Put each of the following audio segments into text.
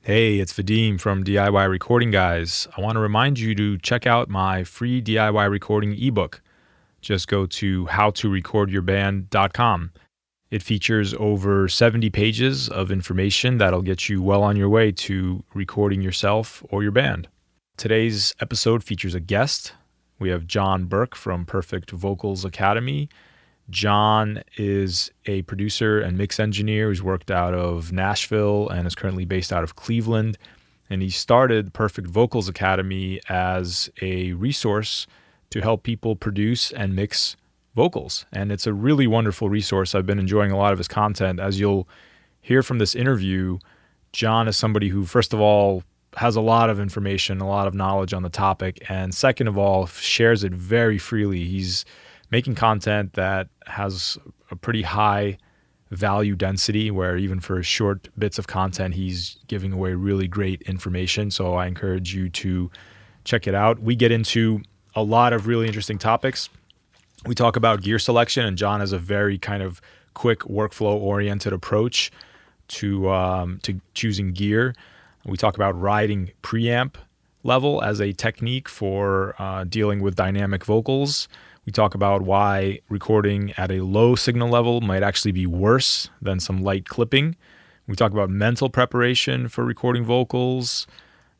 Hey, it's Vadim from DIY Recording Guys. I want to remind you to check out my free DIY recording ebook. Just go to howtorecordyyourband.com. It features over 70 pages of information that'll get you well on your way to recording yourself or your band. Today's episode features a guest. We have John Burke from Perfect Vocals Academy. John is a producer and mix engineer who's worked out of Nashville and is currently based out of Cleveland. And he started Perfect Vocals Academy as a resource to help people produce and mix vocals. And it's a really wonderful resource. I've been enjoying a lot of his content. As you'll hear from this interview, John is somebody who, first of all, has a lot of information, a lot of knowledge on the topic, and second of all, shares it very freely. He's making content that has a pretty high value density, where even for short bits of content, he's giving away really great information. So I encourage you to check it out. We get into a lot of really interesting topics. We talk about gear selection, and John has a very kind of quick workflow-oriented approach to choosing gear. We talk about riding preamp level as a technique for dealing with dynamic vocals. We talk about why recording at a low signal level might actually be worse than some light clipping. We talk about mental preparation for recording vocals,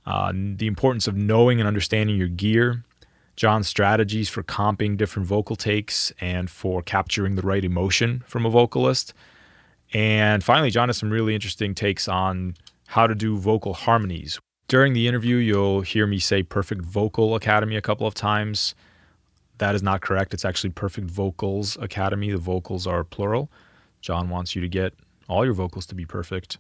the importance of knowing and understanding your gear, John's strategies for comping different vocal takes and for capturing the right emotion from a vocalist. And finally, John has some really interesting takes on how to do vocal harmonies. During the interview, you'll hear me say Perfect Vocal Academy a couple of times. That is not correct. It's actually Perfect Vocals Academy. The vocals are plural. John wants you to get all your vocals to be perfect,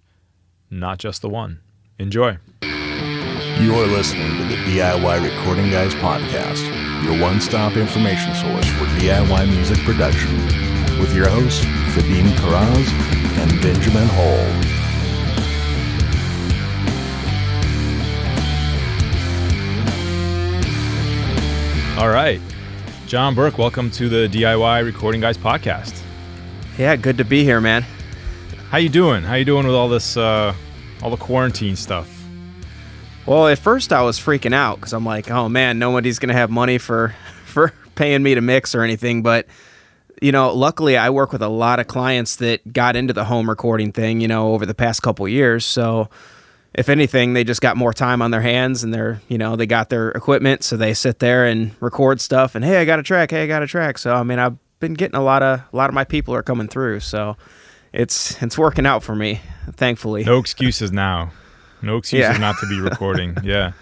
not just the one. Enjoy. You're listening to the DIY Recording Guys podcast, your one-stop information source for DIY music production, with your hosts, Vadim Karaz and Benjamin Hall. All right. John Burke, welcome to the DIY Recording Guys podcast. Yeah, good to be here, man. How you doing? How you doing with all this, all the quarantine stuff? Well, at first I was freaking out because I'm like, oh man, nobody's going to have money for paying me to mix or anything. But, luckily I work with a lot of clients that got into the home recording thing, over the past couple years. So if anything, they just got more time on their hands and they got their equipment. So they sit there and record stuff and, hey, I got a track. So, I've been getting a lot of my people are coming through. So it's working out for me, thankfully. No excuses now. No excuses not to be recording. Yeah.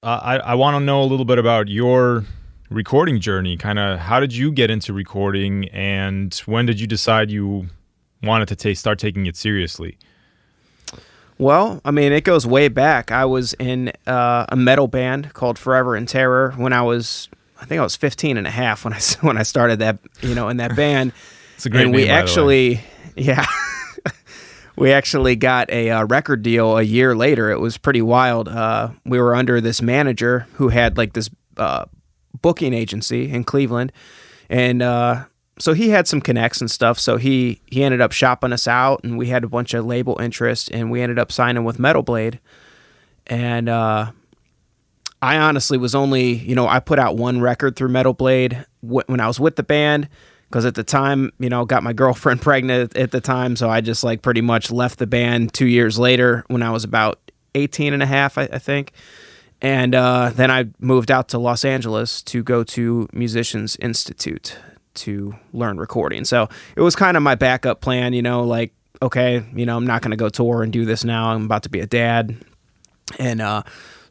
I want to know a little bit about your recording journey. Kind of how did you get into recording and when did you decide you wanted to start taking it seriously? Well, it goes way back. I was in a metal band called Forever in Terror when I think I was 15 and a half when I started that, in that band. It's a great name, we by actually, we actually got a record deal a year later. It was pretty wild. We were under this manager who had like this booking agency in Cleveland, and so he had some connects and stuff. So he ended up shopping us out, and we had a bunch of label interest, and we ended up signing with Metal Blade. And I honestly was only, I put out one record through Metal Blade when I was with the band, because at the time, got my girlfriend pregnant at the time. So I just pretty much left the band 2 years later when I was about 18 and a half, I think. And then I moved out to Los Angeles to go to Musicians Institute to learn recording. So it was kind of my backup plan, okay, I'm not going to go tour and do this now. I'm about to be a dad. And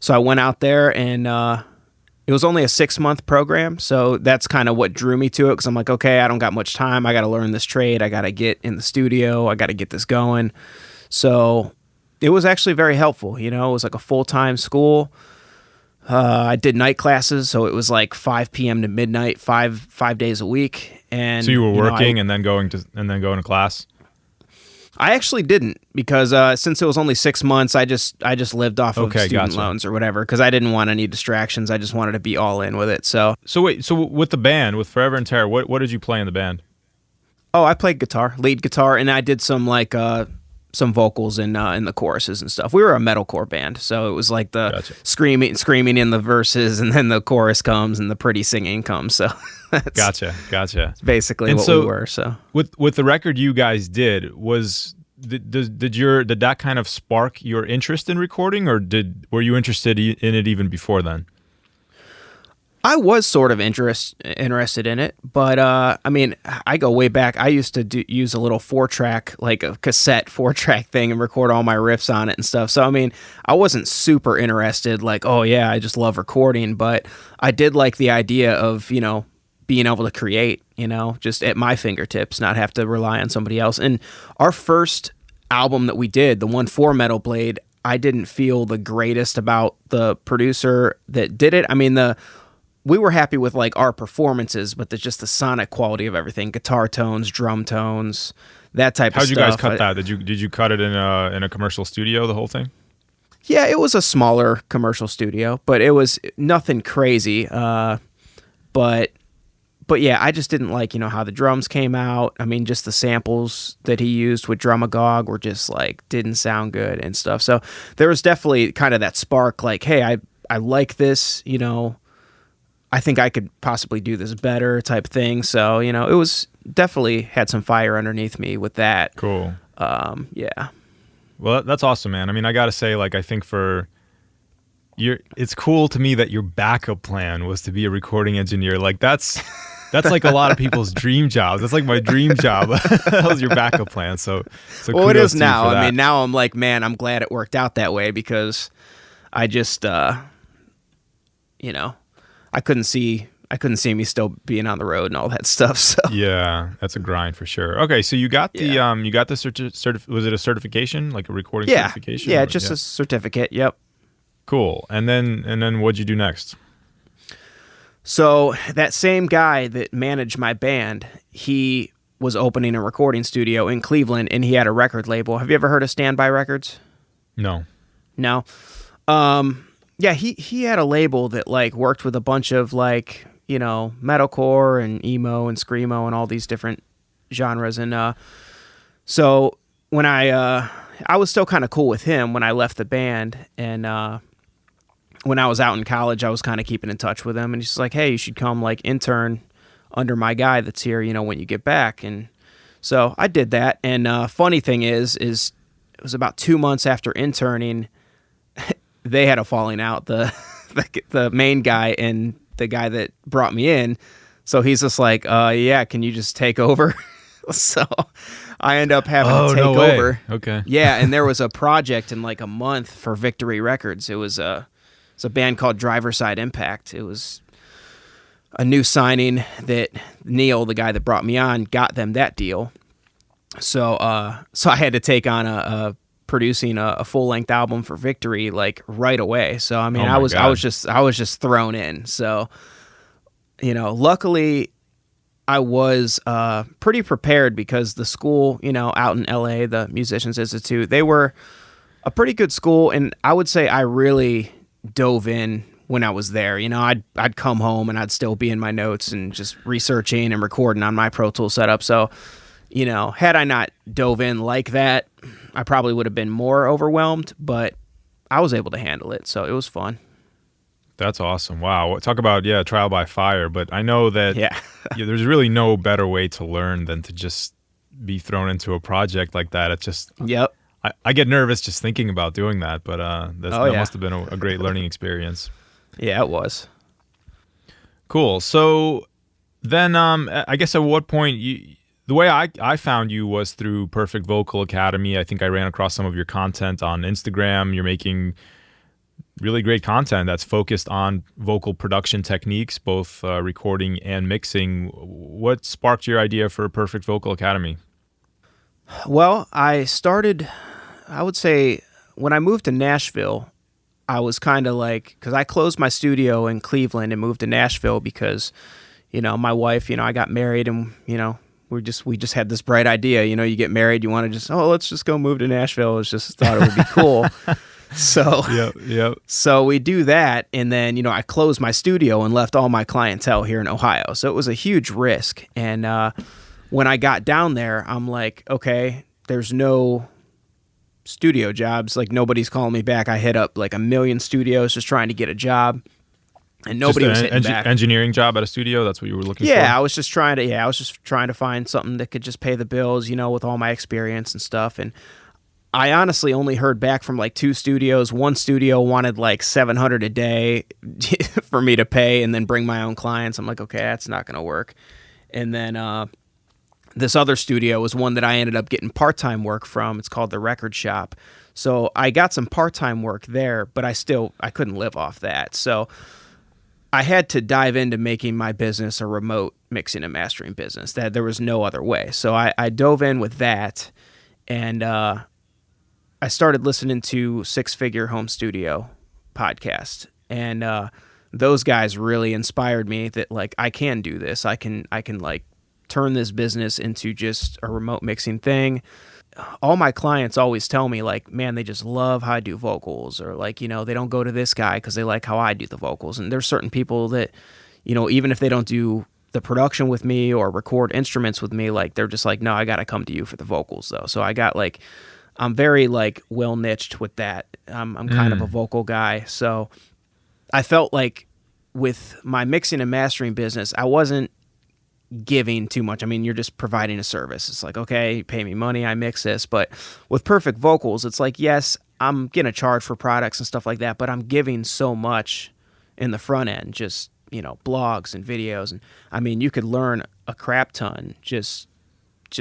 so I went out there, and it was only a 6-month program. So that's kind of what drew me to it, because I'm like, okay, I don't got much time. I got to learn this trade. I got to get in the studio. I got to get this going. So it was actually very helpful. It was like a full-time school. I did night classes, so it was like 5 p.m. to midnight, five days a week. And so you were working and then going to class? I actually didn't, because since it was only 6 months, I just lived off of student loans or whatever, because I didn't want any distractions. I just wanted to be all in with it. So wait, so with the band, with Forever in Terror, what did you play in the band? Oh, I played guitar, lead guitar, and I did some vocals in the choruses and stuff. We were a metalcore band, so it was like the Gotcha. screaming in the verses, and then the chorus comes and the pretty singing comes. So that's Gotcha. basically And what so we were. So with the record you guys did, did that kind of spark your interest in recording, or were you interested in it even before then? I was sort of interested in it, but I mean, I go way back. I used to use a little 4-track, like a cassette 4-track thing, and record all my riffs on it and stuff. So I mean, I wasn't super interested, like, oh yeah, I just love recording, but I did like the idea of, you know, being able to create, you know, just at my fingertips, not have to rely on somebody else. And our first album that we did, the one for Metal Blade, I didn't feel the greatest about the producer that did it. I mean, we were happy with like our performances, but just the sonic quality of everything, guitar tones, drum tones, that type of stuff. How'd you guys cut that? Did you cut it in a commercial studio, the whole thing? Yeah, it was a smaller commercial studio, but it was nothing crazy. But yeah, I just didn't like, you know, how the drums came out. I mean, just the samples that he used with Drumagog were just like, didn't sound good and stuff. So there was definitely kind of that spark, like, hey, I like this, you know, I think I could possibly do this better type thing. So, you know, it was definitely had some fire underneath me with that. Cool. Yeah. Well, that's awesome, man. I mean, I got to say, like, I think it's cool to me that your backup plan was to be a recording engineer. Like, that's like a lot of people's dream jobs. That's like my dream job. That was your backup plan. So well, it is kudos to you now. for that. I mean, now I'm like, man, I'm glad it worked out that way, because I just, you know, I couldn't see me still being on the road and all that stuff. So yeah, that's a grind for sure. Okay, so you got the was it a certification, like a recording certification? Yeah, just a certificate. Yep. Cool. And then what'd you do next? So that same guy that managed my band, he was opening a recording studio in Cleveland, and he had a record label. Have you ever heard of Standby Records? No. No. Yeah, he had a label that like worked with a bunch of like, you know, metalcore and emo and screamo and all these different genres. And so when I was still kind of cool with him when I left the band, and when I was out in college, I was kind of keeping in touch with him, and he's like, hey, you should come like intern under my guy that's here, you know, when you get back. And so I did that. And funny thing is it was about 2 months after interning, they had a falling out, the main guy and the guy that brought me in. So he's just like, yeah, can you just take over? So I end up having to take over. Okay. Yeah, and there was a project in like a month for Victory Records. It's a band called Driver Side Impact. It was a new signing that Neil, the guy that brought me on, got them that deal. So I had to take on producing a full-length album for Victory like right away. So I mean, I was just thrown in. So, you know, luckily I was pretty prepared, because the school, you know, out in LA, the Musicians Institute, they were a pretty good school, and I would say I really dove in when I was there. You know, I'd come home and I'd still be in my notes and just researching and recording on my Pro Tools setup. So, you know, had I not dove in like that, I probably would have been more overwhelmed, but I was able to handle it, so it was fun. That's awesome. Wow. Talk about, trial by fire. But I know that there's really no better way to learn than to just be thrown into a project like that. It's just, yep. I get nervous just thinking about doing that, but that must have been a great learning experience. Yeah, it was. Cool. So then I guess at what point the way I found you was through Perfect Vocal Academy. I think I ran across some of your content on Instagram. You're making really great content that's focused on vocal production techniques, both recording and mixing. What sparked your idea for Perfect Vocal Academy? Well, I would say when I moved to Nashville, I was kind of like, because I closed my studio in Cleveland and moved to Nashville because, you know, my wife, you know, I got married, and, you know, we just had this bright idea, you know, you get married, you want to let's just go move to Nashville. It's just thought it would be cool. So, yep. So we do that, and then, you know, I closed my studio and left all my clientele here in Ohio. So it was a huge risk. And when I got down there, I'm like, okay, there's no studio jobs. Like nobody's calling me back. I hit up like a million studios just trying to get a job, and nobody was hitting back. Engineering job at a studio. That's what you were looking for. Yeah, I was just trying to find something that could just pay the bills, with all my experience and stuff. And I honestly only heard back from like 2 studios. One studio wanted like $700 a day for me to pay and then bring my own clients. I'm like, okay, that's not going to work. And then this other studio was one that I ended up getting part-time work from. It's called The Record Shop. So I got some part-time work there, but I couldn't live off that. So I had to dive into making my business a remote mixing and mastering business. That there was no other way. So I dove in with that, and I started listening to Six Figure Home Studio podcast, and those guys really inspired me that like I can do this. I can like turn this business into just a remote mixing thing. All my clients always tell me like, man, they just love how I do vocals, or like, they don't go to this guy because they like how I do the vocals. And there's certain people that, even if they don't do the production with me or record instruments with me, like they're just like, no, I got to come to you for the vocals though. So I'm very like well niched with that. I'm kind of a vocal guy. So I felt like with my mixing and mastering business, I wasn't giving too much. I mean, you're just providing a service. It's like, okay, pay me money, I mix this. But with Perfect Vocals, it's like, yes, I'm going to charge for products and stuff like that, but I'm giving so much in the front end, just, blogs and videos. And I mean, you could learn a crap ton just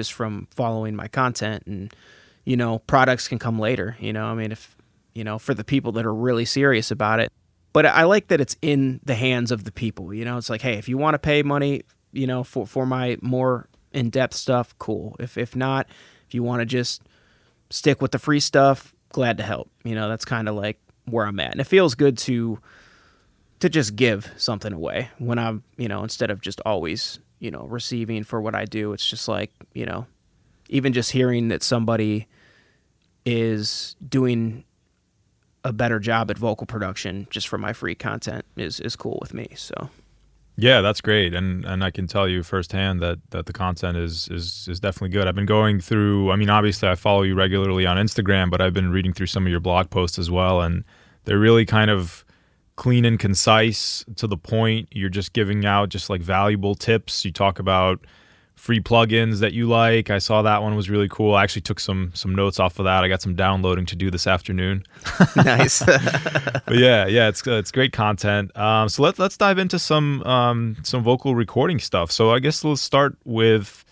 from following my content, and, products can come later, I mean, if, for the people that are really serious about it. But I like that it's in the hands of the people, it's like, hey, if you want to pay money, for my more in-depth stuff, cool. If not, if you want to just stick with the free stuff, glad to help. That's kind of like where I'm at. And it feels good to just give something away when I'm, instead of just always, receiving for what I do. It's just like, even just hearing that somebody is doing a better job at vocal production just for my free content is cool with me. So yeah, that's great, and I can tell you firsthand that the content is definitely good. I've been going through. I mean, obviously, I follow you regularly on Instagram, but I've been reading through some of your blog posts as well, and they're really kind of clean and concise, to the point. You're just giving out just like valuable tips. You talk about free plugins that you like. I saw that one was really cool. I actually took some notes off of that. I got some downloading to do this afternoon. Nice. But yeah, it's great content. So let's dive into some vocal recording stuff. So I guess let's start with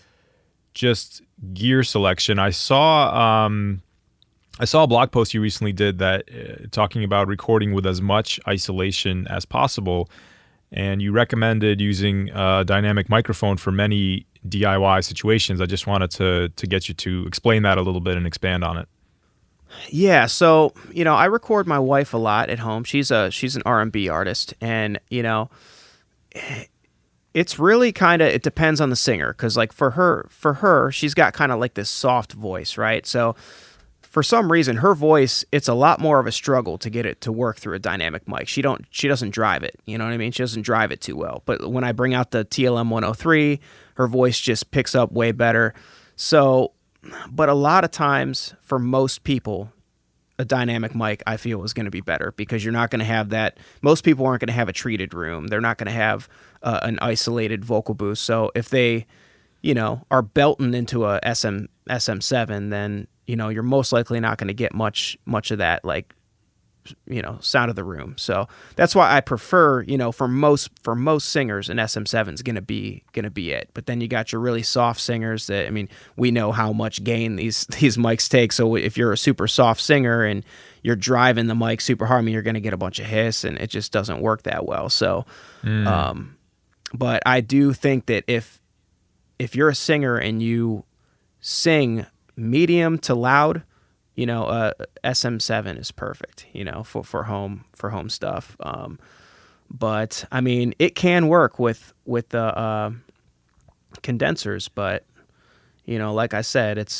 just gear selection. I saw a blog post you recently did that talking about recording with as much isolation as possible, and you recommended using a dynamic microphone for many DIY situations. I just wanted to get you to explain that a little bit and expand on it. Yeah, so I record my wife a lot at home. She's an R&B artist, and it's really it depends on the singer, because like for her, she's got kind of like this soft voice, right? So for some reason, her voice, it's a lot more of a struggle to get it to work through a dynamic mic. She doesn't drive it, you know what I mean? She doesn't drive it too well. But when I bring out the TLM 103, her voice just picks up way better. So, but a lot of times, for most people, a dynamic mic, I feel, is going to be better, because you're not going to have that. Most people aren't going to have a treated room. They're not going to have an isolated vocal booth. So if they, are belting into a SM7, then you're most likely not going to get much of that, like, sound of the room. So that's why I prefer, for most singers, an SM7 is going to be it. But then you got your really soft singers that, I mean, we know how much gain these mics take. So if you're a super soft singer and you're driving the mic super hard, I mean, you're going to get a bunch of hiss, and it just doesn't work that well. So, but I do think that if you're a singer and you sing medium to loud, SM7 is perfect, for home stuff. But I mean, it can work with the condensers, but like I said,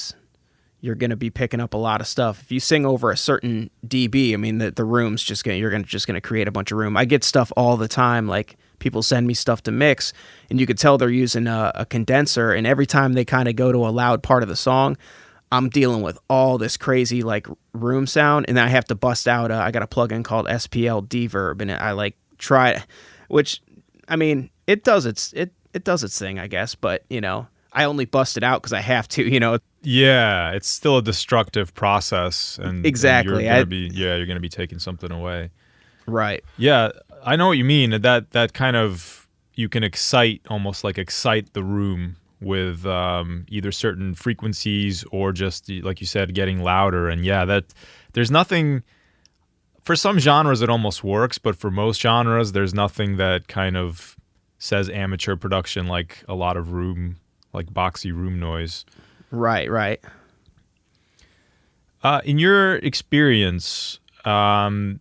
you're going to be picking up a lot of stuff. If you sing over a certain dB, I mean, the room's you're going to create a bunch of room. I get stuff all the time, like people send me stuff to mix, and you could tell they're using a condenser, and every time they kind of go to a loud part of the song, I'm dealing with all this crazy like room sound, and then I have to bust out. I got a plugin called SPL Deverb, and I like try, which I mean it does its thing, I guess. But I only bust it out because I have to. Yeah, it's still a destructive process, and exactly. And you're gonna be taking something away. Right. Yeah, I know what you mean. That kind of, you can excite the room with either certain frequencies or just, like you said, getting louder. And yeah, that there's nothing, for some genres it almost works, but for most genres there's nothing that kind of says amateur production like a lot of room, like boxy room noise. Right. In your experience, I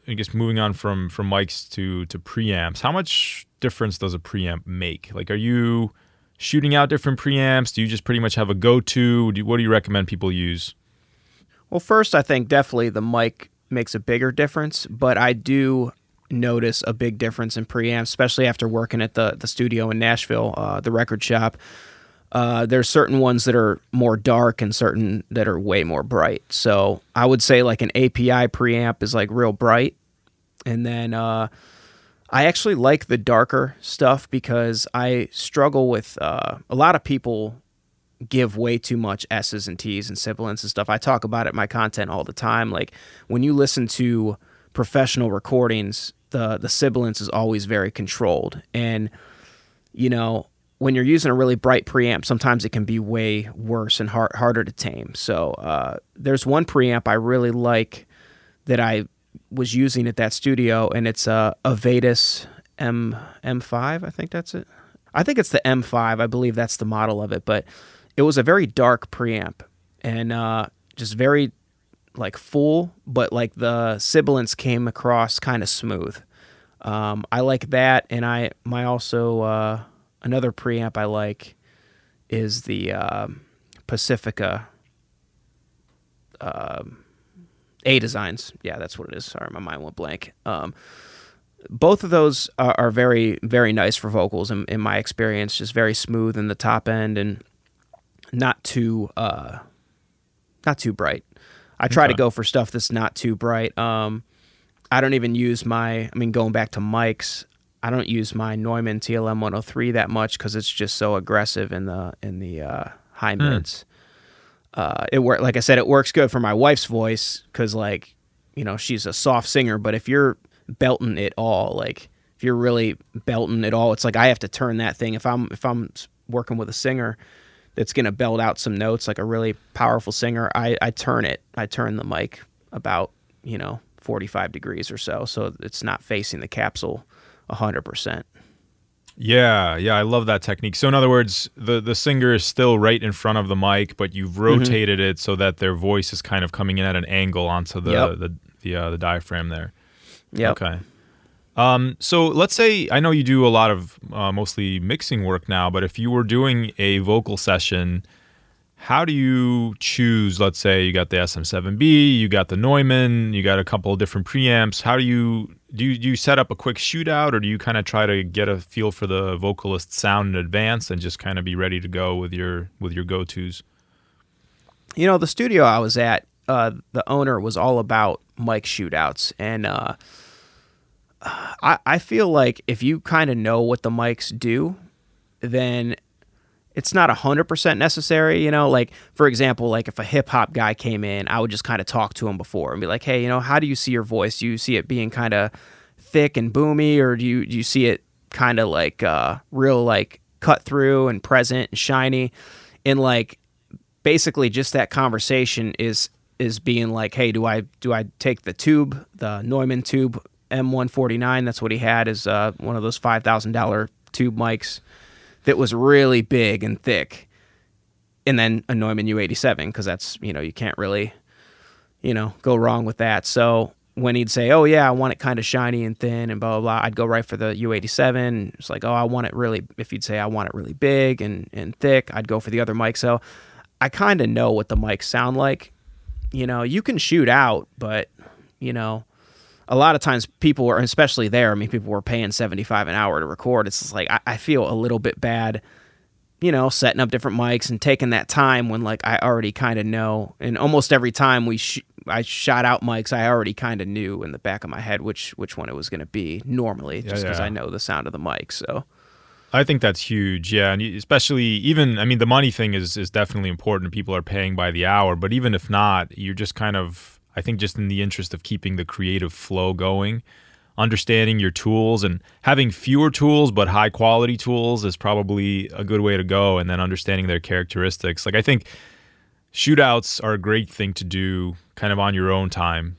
guess moving on from mics to preamps, how much difference does a preamp make? Like, are you shooting out different preamps? Do you just pretty much have a go-to? What do you recommend people use? Well, first, I think definitely the mic makes a bigger difference, but I do notice a big difference in preamps, especially after working at the studio in Nashville, the record shop. There's certain ones that are more dark and certain that are way more bright. So I would say like an API preamp is like real bright. And then I actually like the darker stuff because I struggle with a lot of people give way too much S's and T's and sibilants and stuff. I talk about it in my content all the time. Like when you listen to professional recordings, the sibilance is always very controlled. And, when you're using a really bright preamp, sometimes it can be way worse and harder to tame. So there's one preamp I really like that I was using at that studio, and it's a Vadim M5. I think that's it. I think it's the M5. I believe that's the model of it. But it was a very dark preamp and just very like full, but like the sibilants came across kind of smooth. I like that, and my also. Another preamp I like is the Pacifica A Designs. Yeah, that's what it is. Sorry, my mind went blank. Both of those are very, very nice for vocals in my experience. Just very smooth in the top end and not too bright. I try to go for stuff that's not too bright. I don't even use going back to mics, I don't use my Neumann TLM 103 that much because it's just so aggressive in the high mids. Like I said, it works good for my wife's voice because she's a soft singer. But if you're belting it all, if you're really belting it all, it's like I have to turn that thing. If I'm working with a singer that's gonna belt out some notes, like a really powerful singer, I turn it. I turn the mic about 45 degrees or so it's not facing the capsule 100%. Yeah, I love that technique. So in other words, the singer is still right in front of the mic, but you've rotated it so that their voice is kind of coming in at an angle onto the diaphragm there. Yeah. Okay. So let's say, I know you do a lot of mostly mixing work now, but if you were doing a vocal session, how do you choose? Let's say you got the SM7B, you got the Neumann, you got a couple of different preamps. How do you set up a quick shootout, or do you kind of try to get a feel for the vocalist's sound in advance and just kind of be ready to go with your go-tos? The studio I was at, the owner was all about mic shootouts, and I feel like if you kind of know what the mics do, then it's not 100% necessary, like, for example, like if a hip hop guy came in, I would just kind of talk to him before and be like, hey, how do you see your voice? Do you see it being kind of thick and boomy, or do you see it kind of like real like cut through and present and shiny? And like basically just that conversation is being like, hey, do I take the tube, the Neumann tube M149? That's what he had, is one of those $5,000 tube mics that was really big and thick, and then a Neumann U87, because that's, you can't really, go wrong with that. So when he'd say, oh yeah, I want it kind of shiny and thin and blah, blah, blah, I'd go right for the U87. It's like, oh, I want it really, if he'd say I want it really big and thick, I'd go for the other mic. So I kind of know what the mics sound like. You can shoot out, but, a lot of times people were, especially there, people were paying $75 an hour to record. It's just like, I feel a little bit bad setting up different mics and taking that time when like I already kind of know. And almost every time I shot out mics, I already kind of knew in the back of my head which one it was going to be normally, just because I know the sound of the mic. So I think that's huge, yeah, and especially even, I mean, the money thing is definitely important. People are paying by the hour, but even if not, you're just kind of, I think, just in the interest of keeping the creative flow going, understanding your tools and having fewer tools but high quality tools is probably a good way to go, and then understanding their characteristics. Like, I think shootouts are a great thing to do kind of on your own time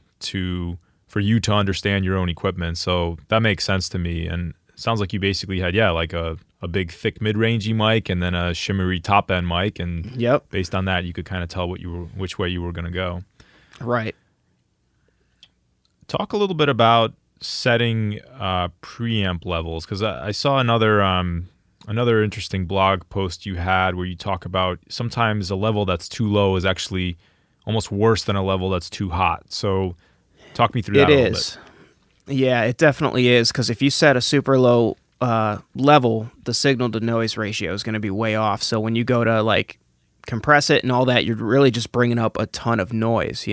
for you to understand your own equipment. So that makes sense to me. And it sounds like you basically had, like a big thick mid-rangey mic and then a shimmery top end mic. And based on that, you could kind of tell which way you were going to go. Right. Talk a little bit about setting preamp levels, because I saw another interesting blog post you had where you talk about sometimes a level that's too low is actually almost worse than a level that's too hot. So talk me through that a little bit. Yeah, it definitely is, because if you set a super low level, the signal to noise ratio is going to be way off. So when you go to like compress it and all that, you're really just bringing up a ton of noise,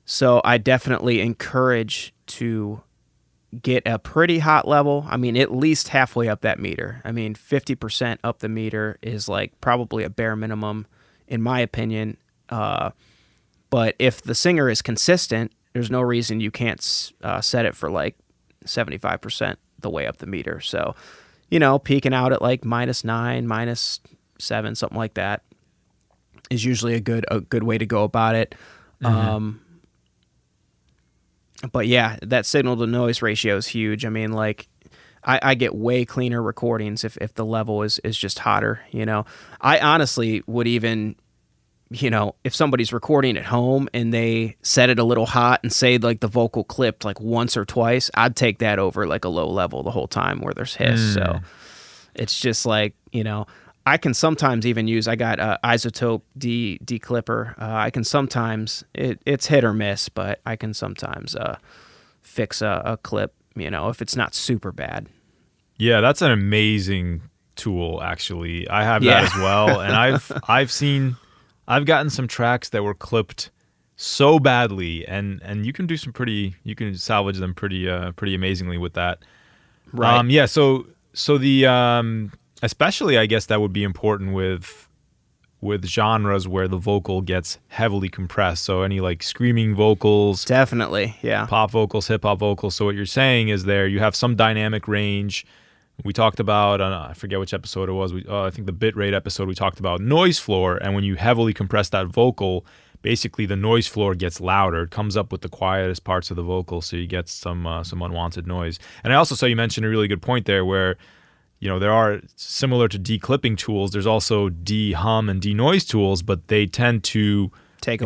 So I definitely encourage to get a pretty hot level. I mean, at least halfway up that meter. I mean, 50% up the meter is like probably a bare minimum, in my opinion. But if the singer is consistent, there's no reason you can't set it for like 75% the way up the meter. So, peaking out at like -9, -7, something like that is usually a good way to go about it. Mm-hmm. But yeah, that signal to noise ratio is huge. I mean, like, I get way cleaner recordings if the level is just hotter, I honestly would even, if somebody's recording at home and they set it a little hot and say like the vocal clipped like once or twice, I'd take that over like a low level the whole time where there's hiss. So it's just like, I can sometimes even use, I got Isotope D clipper. I can sometimes, it's hit or miss, but I can sometimes fix a clip, if it's not super bad. Yeah, that's an amazing tool, actually. I have that as well. And I've gotten some tracks that were clipped so badly, and you can do you can salvage them pretty amazingly with that. Right. So the, especially, I guess that would be important with genres where the vocal gets heavily compressed. So any like screaming vocals, definitely, yeah, pop vocals, hip hop vocals. So what you're saying is you have some dynamic range. We talked about, I forget which episode it was. I think the bitrate episode, we talked about noise floor, and when you heavily compress that vocal, basically the noise floor gets louder. It comes up with the quietest parts of the vocal, so you get some unwanted noise. And I also saw you mentioned a really good point there where, there are, similar to declipping tools, there's also de-hum and de-noise tools, but they tend to take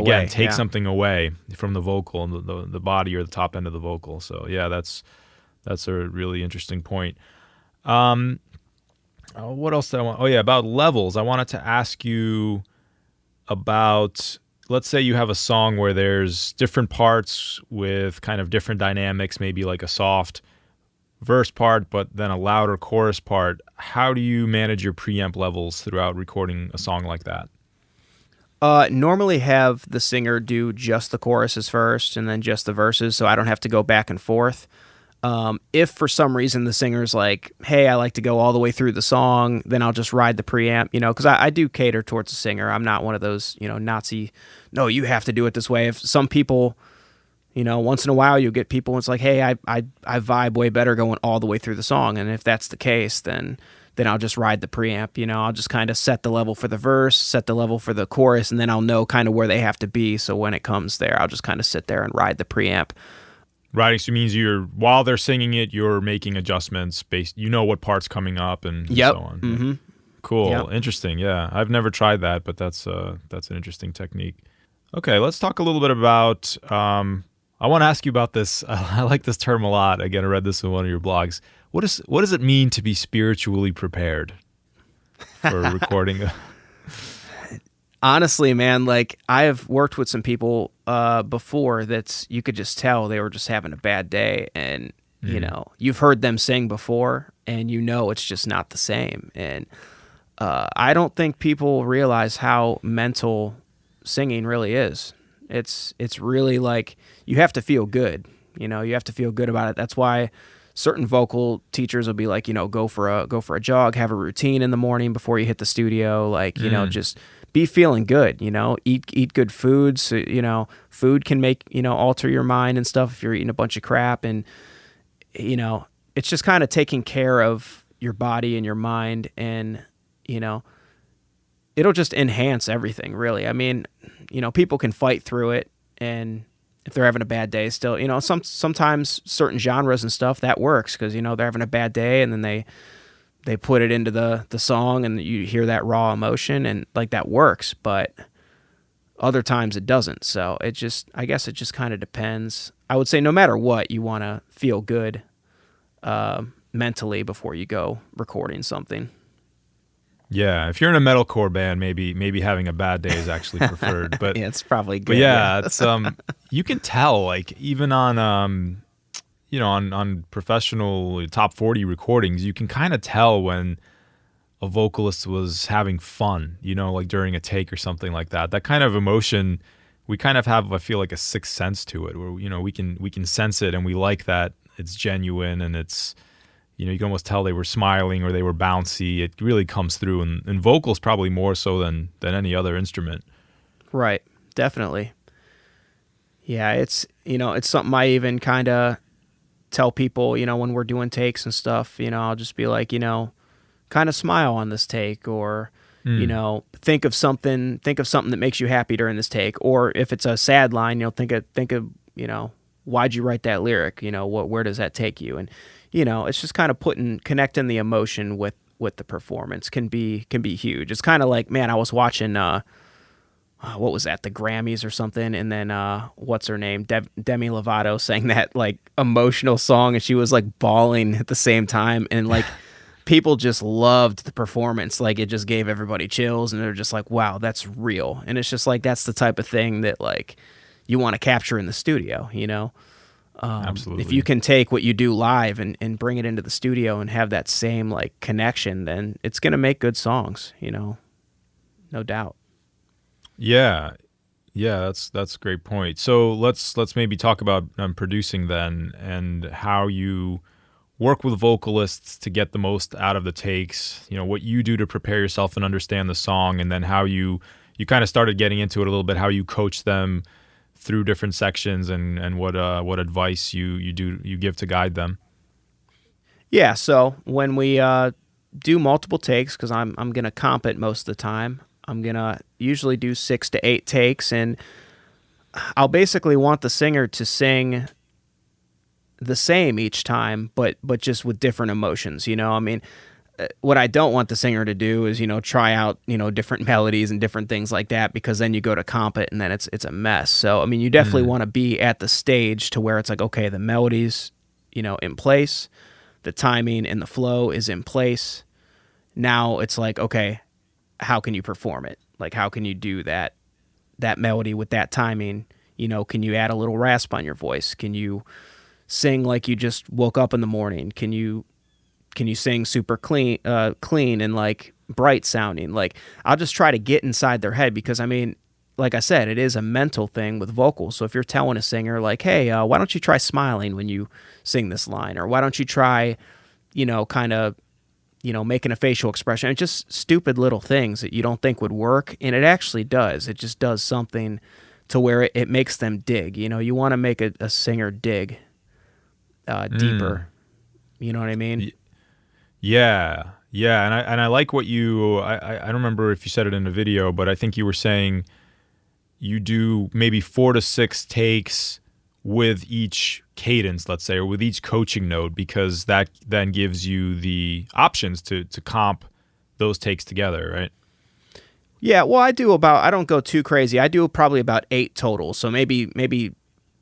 something away from the vocal and the body or the top end of the vocal. So yeah, that's a really interesting point. What else did I want? Oh yeah, about levels. I wanted to ask you about, let's say you have a song where there's different parts with kind of different dynamics, maybe like a soft verse part, but then a louder chorus part. How do you manage your preamp levels throughout recording a song like that? Normally have the singer do just the choruses first and then just the verses, so I don't have to go back and forth. If for some reason the singer's like, hey, I like to go all the way through the song, then I'll just ride the preamp, because I do cater towards the singer. I'm not one of those, Nazi, no, you have to do it this way. If some people, once in a while you'll get people, it's like, hey, I vibe way better going all the way through the song. And if that's the case, then I'll just ride the preamp. I'll just kind of set the level for the verse, set the level for the chorus, and then I'll know kind of where they have to be. So when it comes there, I'll just kind of sit there and ride the preamp. Riding so means while they're singing it, you're making adjustments based, what part's coming up and so on. Mm-hmm. Cool. Yep. Interesting. Yeah. I've never tried that, but that's an interesting technique. Okay. Let's talk a little bit about, I want to ask you about this. I like this term a lot. Again, I read this in one of your blogs. What does it mean to be spiritually prepared for recording? Honestly, man, like I have worked with some people before that you could just tell they were just having a bad day, and you've heard them sing before, and it's just not the same. And I don't think people realize how mental singing really is. It's really like you have to feel good. You know, you have to feel good about it. That's why certain vocal teachers will be like, you know, go for a jog, have a routine in the morning before you hit the studio, like, you know, just be feeling good, you know, eat good foods. So, you know, food can make, you know, alter your mind and stuff if you're eating a bunch of crap. And, you know, it's just kind of taking care of your body and your mind, and, you know, it'll just enhance everything, really. I mean, you know, people can fight through it, and if they're having a bad day still, you know, sometimes certain genres and stuff, that works because, you know, they're having a bad day, and then they put it into the song, and you hear that raw emotion, and like that works. But other times it doesn't. So I guess it just kind of depends. I would say no matter what, you want to feel good mentally before you go recording something. Yeah, if you're in a metalcore band, maybe having a bad day is actually preferred. But yeah, it's probably good. But yeah, it's you can tell, like, even on you know, on professional top 40 recordings, you can kind of tell when a vocalist was having fun, you know, like during a take or something like that. That kind of emotion, we kind of have, I feel like, a sixth sense to it, where, you know, we can sense it, and we like that it's genuine, and it's, you know, you can almost tell they were smiling or they were bouncy. It really comes through, and vocals probably more so than any other instrument. Right, definitely. Yeah, it's, you know, it's something I even kind of tell people, you know, when we're doing takes and stuff, you know, I'll just be like, you know, kind of smile on this take, or, you know, think of something that makes you happy during this take. Or if it's a sad line, you know, think of, you know, why'd you write that lyric? You know, where does that take you? And, you know, it's just kind of connecting the emotion with the performance can be huge. It's kind of like, man, I was watching, what was that, the Grammys or something, and then what's her name, Demi Lovato sang that like emotional song, and she was like bawling at the same time, and like people just loved the performance. Like it just gave everybody chills, and they're just like, wow, that's real. And it's just like, that's the type of thing that like you want to capture in the studio, you know. Absolutely. If you can take what you do live and bring it into the studio and have that same like connection, then it's going to make good songs, you know, no doubt. Yeah, that's a great point. So let's maybe talk about producing then, and how you work with vocalists to get the most out of the takes. You know, what you do to prepare yourself and understand the song, and then how you kind of started getting into it a little bit, how you coach them through different sections, and what advice you give to guide them. Yeah, so when we do multiple takes, because I'm gonna comp it most of the time, I'm gonna usually do 6 to 8 takes, and I'll basically want the singer to sing the same each time, but just with different emotions. You know, I mean, what I don't want the singer to do is, you know, try out, you know, different melodies and different things like that, because then you go to comp it and then it's a mess. So, I mean, you definitely want to be at the stage to where it's like, okay, the melody's, you know, in place, the timing and the flow is in place. Now it's like, okay, how can you perform it? Like, how can you do that melody with that timing? You know, can you add a little rasp on your voice? Can you sing like you just woke up in the morning? Can you sing super clean and like bright sounding? Like, I'll just try to get inside their head, because I mean, like I said, it is a mental thing with vocals. So if you're telling a singer like, hey, why don't you try smiling when you sing this line? Or why don't you try, you know, kind of, you know, making a facial expression? It's just stupid little things that you don't think would work, and it actually does. It just does something to where it makes them dig. You know, you want to make a singer dig deeper. You know what I mean? Yeah, and I like what you. I don't remember if you said it in the video, but I think you were saying you do maybe 4 to 6 takes with each cadence, let's say, or with each coaching note, because that then gives you the options to comp those takes together, right? Yeah, well, I don't go too crazy. I do probably about 8 total. So maybe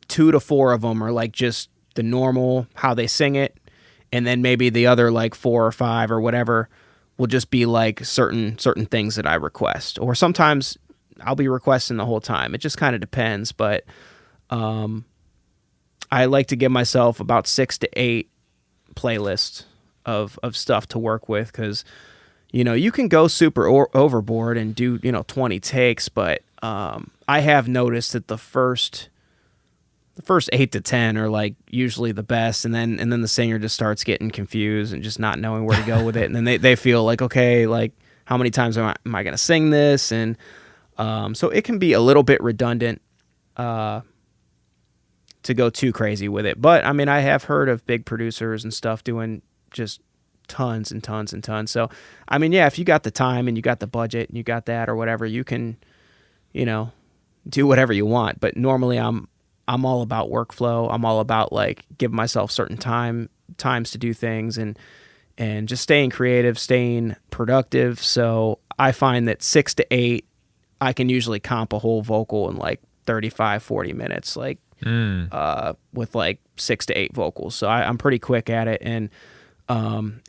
2 to 4 of them are like just the normal, how they sing it. And then maybe the other like 4 or 5 or whatever will just be like certain things that I request. Or sometimes I'll be requesting the whole time. It just kind of depends. But I like to give myself about 6 to 8 playlists of stuff to work with, because, you can go super overboard and do 20 takes, but I have noticed that the first 8 to 10 are like usually the best, and then the singer just starts getting confused and just not knowing where to go with it, and then they feel like, okay, like how many times am I going to sing this? And so it can be a little bit redundant to go too crazy with it. But I mean, I have heard of big producers and stuff doing just tons and tons and tons. So I mean, yeah, if you got the time and you got the budget and you got that or whatever, you can do whatever you want. But normally I'm all about workflow. I'm all about like giving myself certain times to do things and just staying creative, staying productive. So I find that 6 to 8, I can usually comp a whole vocal in like 35, 40 minutes, like with like 6 to 8 vocals. So I'm pretty quick at it, and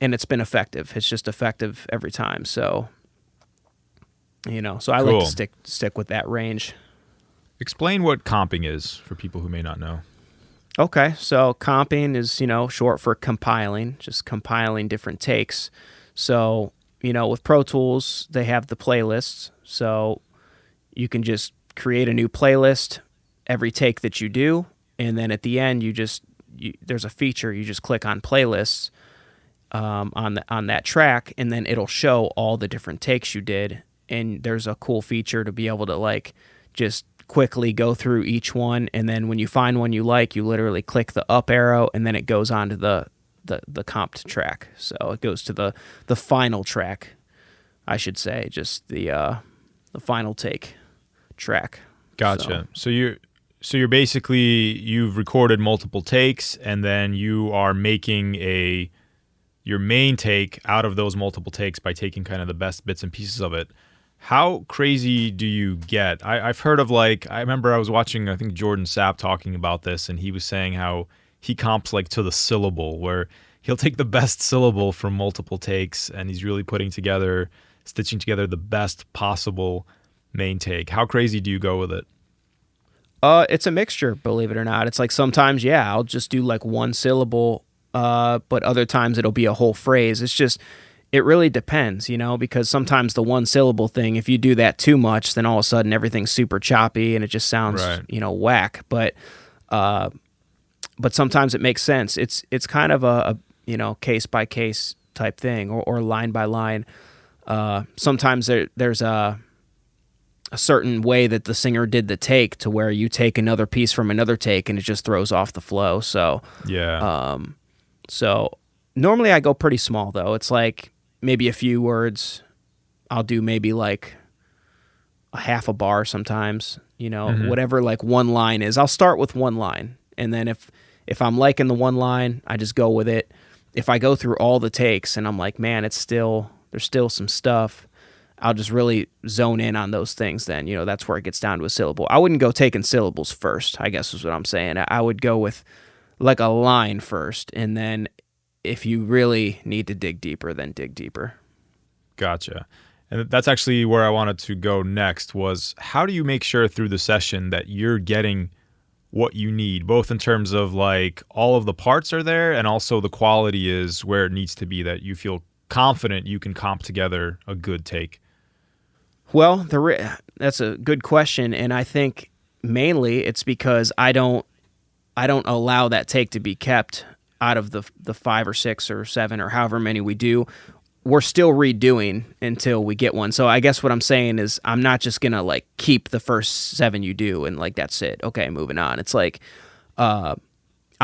it's been effective. It's just effective every time. So, so I Cool. like to stick with that range. Explain what comping is for people who may not know. Okay, so comping is, short for compiling, just compiling different takes. So, with Pro Tools, they have the playlists. So you can just create a new playlist every take that you do, and then at the end, there's a feature, you just click on playlists on that track, and then it'll show all the different takes you did. And there's a cool feature to be able to like just quickly go through each one, and then when you find one you like, you literally click the up arrow, and then it goes on to the comped track. So it goes to the final track, I should say, just the final take track. Gotcha. So you're basically, you've recorded multiple takes, and then you are making your main take out of those multiple takes by taking kind of the best bits and pieces of it. How crazy do you get? I've heard of I remember I was watching, I think Jordan Sapp talking about this, and he was saying how he comps like to the syllable, where he'll take the best syllable from multiple takes, and he's really stitching together the best possible main take. How crazy do you go with it? It's a mixture, believe it or not. It's like sometimes, yeah, I'll just do like one syllable, but other times it'll be a whole phrase. It really depends, because sometimes the one syllable thing, if you do that too much, then all of a sudden everything's super choppy and it just sounds, whack. But sometimes it makes sense. It's kind of a case by case type thing, or line by line. Sometimes there's a certain way that the singer did the take to where you take another piece from another take and it just throws off the flow. So yeah. So normally I go pretty small though. It's like maybe a few words. I'll do maybe like a half a bar sometimes, whatever like one line is. I'll start with one line, and then if I'm liking the one line, I just go with it. If I go through all the takes and I'm like, man, there's still some stuff, I'll just really zone in on those things then. That's where it gets down to a syllable. I wouldn't go taking syllables first, I guess is what I'm saying. I would go with like a line first, and then if you really need to dig deeper, then dig deeper. Gotcha. And that's actually where I wanted to go next, was how do you make sure through the session that you're getting what you need, both in terms of like all of the parts are there, and also the quality is where it needs to be, that you feel confident you can comp together a good take? Well, that's a good question, and I think mainly it's because I don't allow that take to be kept out of the 5 or 6 or 7 or however many we do. We're still redoing until we get one. So I guess what I'm saying is I'm not just gonna like keep the first 7 you do and like that's it. Okay, moving on. It's like I'll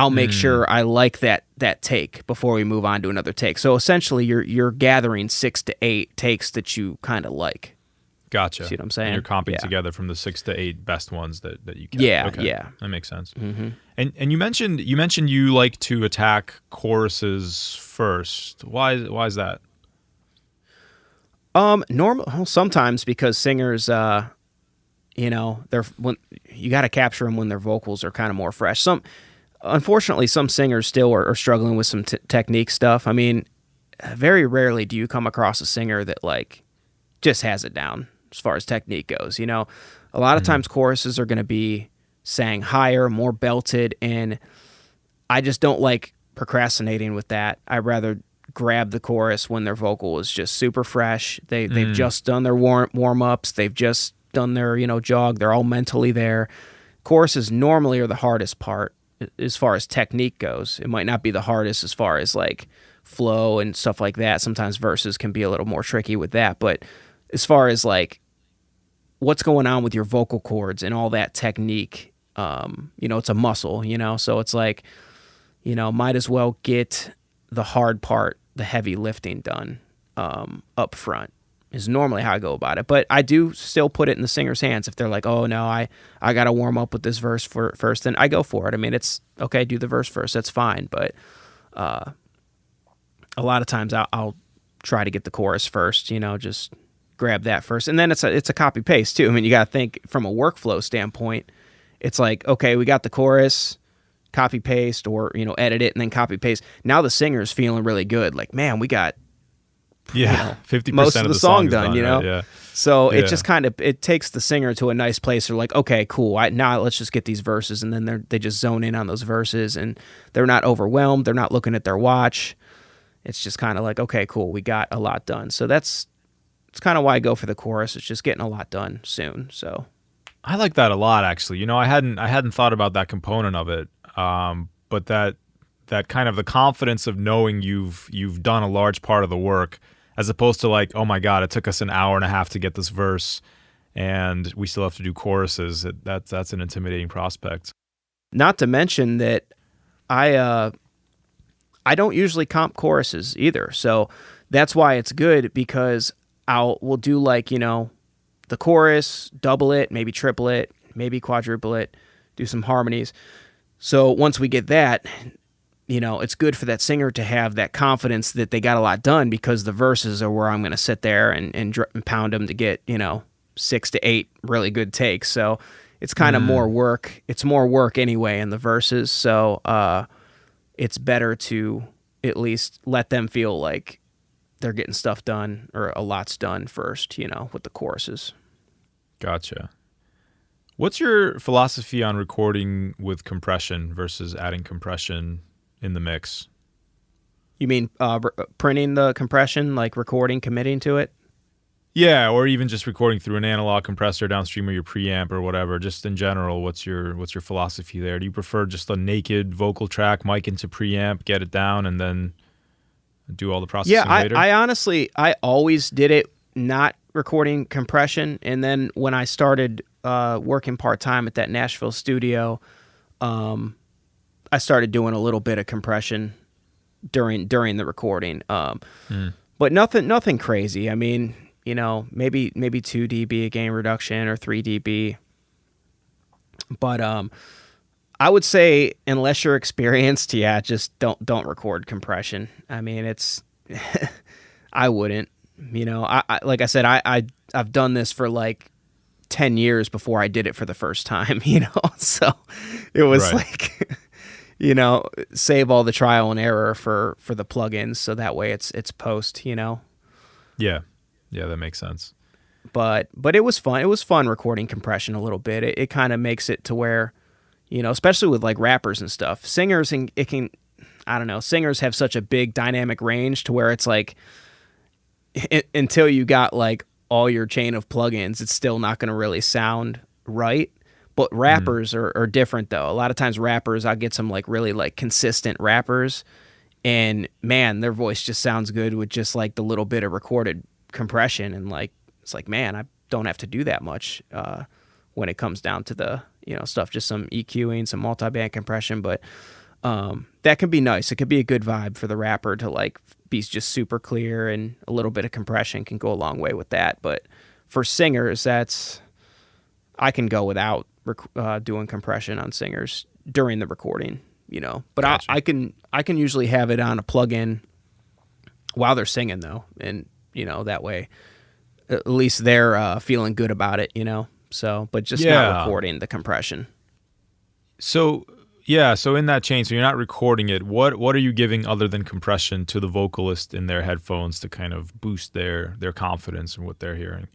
make sure I like that take before we move on to another take. So essentially you're gathering 6 to 8 takes that you kind of like. Gotcha. See what I'm saying? And you're comping together from the 6 to 8 best ones that you can. Yeah, okay. yeah. That makes sense. Mm-hmm. And you mentioned you like to attack choruses first. Why is that? Sometimes because singers, they're when you got to capture them when their vocals are kind of more fresh. Unfortunately, some singers still are struggling with some technique stuff. I mean, very rarely do you come across a singer that like just has it down as far as technique goes. A lot of times choruses are going to be sang higher, more belted, and I just don't like procrastinating with that. I'd rather grab the chorus when their vocal is just super fresh. They've just done their warm-ups. They've just done their, jog. They're all mentally there. Choruses normally are the hardest part as far as technique goes. It might not be the hardest as far as like flow and stuff like that. Sometimes verses can be a little more tricky with that. But as far as like what's going on with your vocal cords and all that technique, it's a muscle, so it's like, might as well get the hard part, the heavy lifting done up front is normally how I go about it. But I do still put it in the singer's hands. If they're like, oh, no, I got to warm up with this verse first, then I go for it. I mean, it's okay, do the verse first. That's fine. But a lot of times I'll try to get the chorus first, just grab that first. And then it's a copy paste too. I mean, you got to think from a workflow standpoint. It's like, okay, we got the chorus, copy paste, or edit it and then copy paste. Now the singer's feeling really good. Like, man, we got 50% most of the song done. Right? Yeah. So it just kind of it takes the singer to a nice place. They're like, okay, cool. Now let's just get these verses, and then they just zone in on those verses, and they're not overwhelmed. They're not looking at their watch. It's just kind of like, okay, cool, we got a lot done. So it's kind of why I go for the chorus. It's just getting a lot done soon. So I like that a lot, actually. I hadn't thought about that component of it, but that kind of the confidence of knowing you've done a large part of the work, as opposed to like, oh my God, it took us an hour and a half to get this verse, and we still have to do choruses. That's an intimidating prospect. Not to mention that I don't usually comp choruses either, so that's why it's good, because we'll do like the chorus, double it, maybe triple it, maybe quadruple it, do some harmonies. So once we get that, it's good for that singer to have that confidence that they got a lot done, because the verses are where I'm going to sit there and pound them to get, 6 to 8 really good takes. So it's kind of more work. It's more work anyway in the verses. So it's better to at least let them feel like they're getting stuff done, or a lot's done first, with the choruses. Gotcha. What's your philosophy on recording with compression versus adding compression in the mix? You mean printing the compression, like recording, committing to it? Yeah, or even just recording through an analog compressor downstream of your preamp or whatever. Just in general, what's your philosophy there? Do you prefer just a naked vocal track, mic into preamp, get it down, and then do all the processing later? I honestly, I always did it not recording compression, and then when I started working part-time at that Nashville studio, I started doing a little bit of compression during the recording, but nothing crazy. I mean, maybe 2 dB of gain reduction or 3 dB, but I would say, unless you're experienced, just don't record compression. I mean, it's I wouldn't. I like I said, I've done this for like 10 years before I did it for the first time. So it was like, save all the trial and error for the plugins, so that way it's post. Yeah, that makes sense. But it was fun. It was fun recording compression a little bit. It kind of makes it to where, especially with like rappers and stuff, singers, and it can, I don't know, singers have such a big dynamic range to where it's like, until you got like all your chain of plugins, it's still not going to really sound right. But rappers are different though. A lot of times rappers, I'll get some like really like consistent rappers, and man, their voice just sounds good with just like the little bit of recorded compression, and like it's like, man, I don't have to do that much when it comes down to the stuff, just some EQing, some multi-band compression. But that can be nice. It could be a good vibe for the rapper to like be just super clear, and a little bit of compression can go a long way with that. But for singers, I can go without doing compression on singers during the recording, But gotcha. I can usually have it on a plugin while they're singing though, and that way at least they're feeling good about it, So, but just not recording the compression. So in that chain, so you're not recording it. What are you giving other than compression to the vocalist in their headphones to kind of boost their confidence in what they're hearing?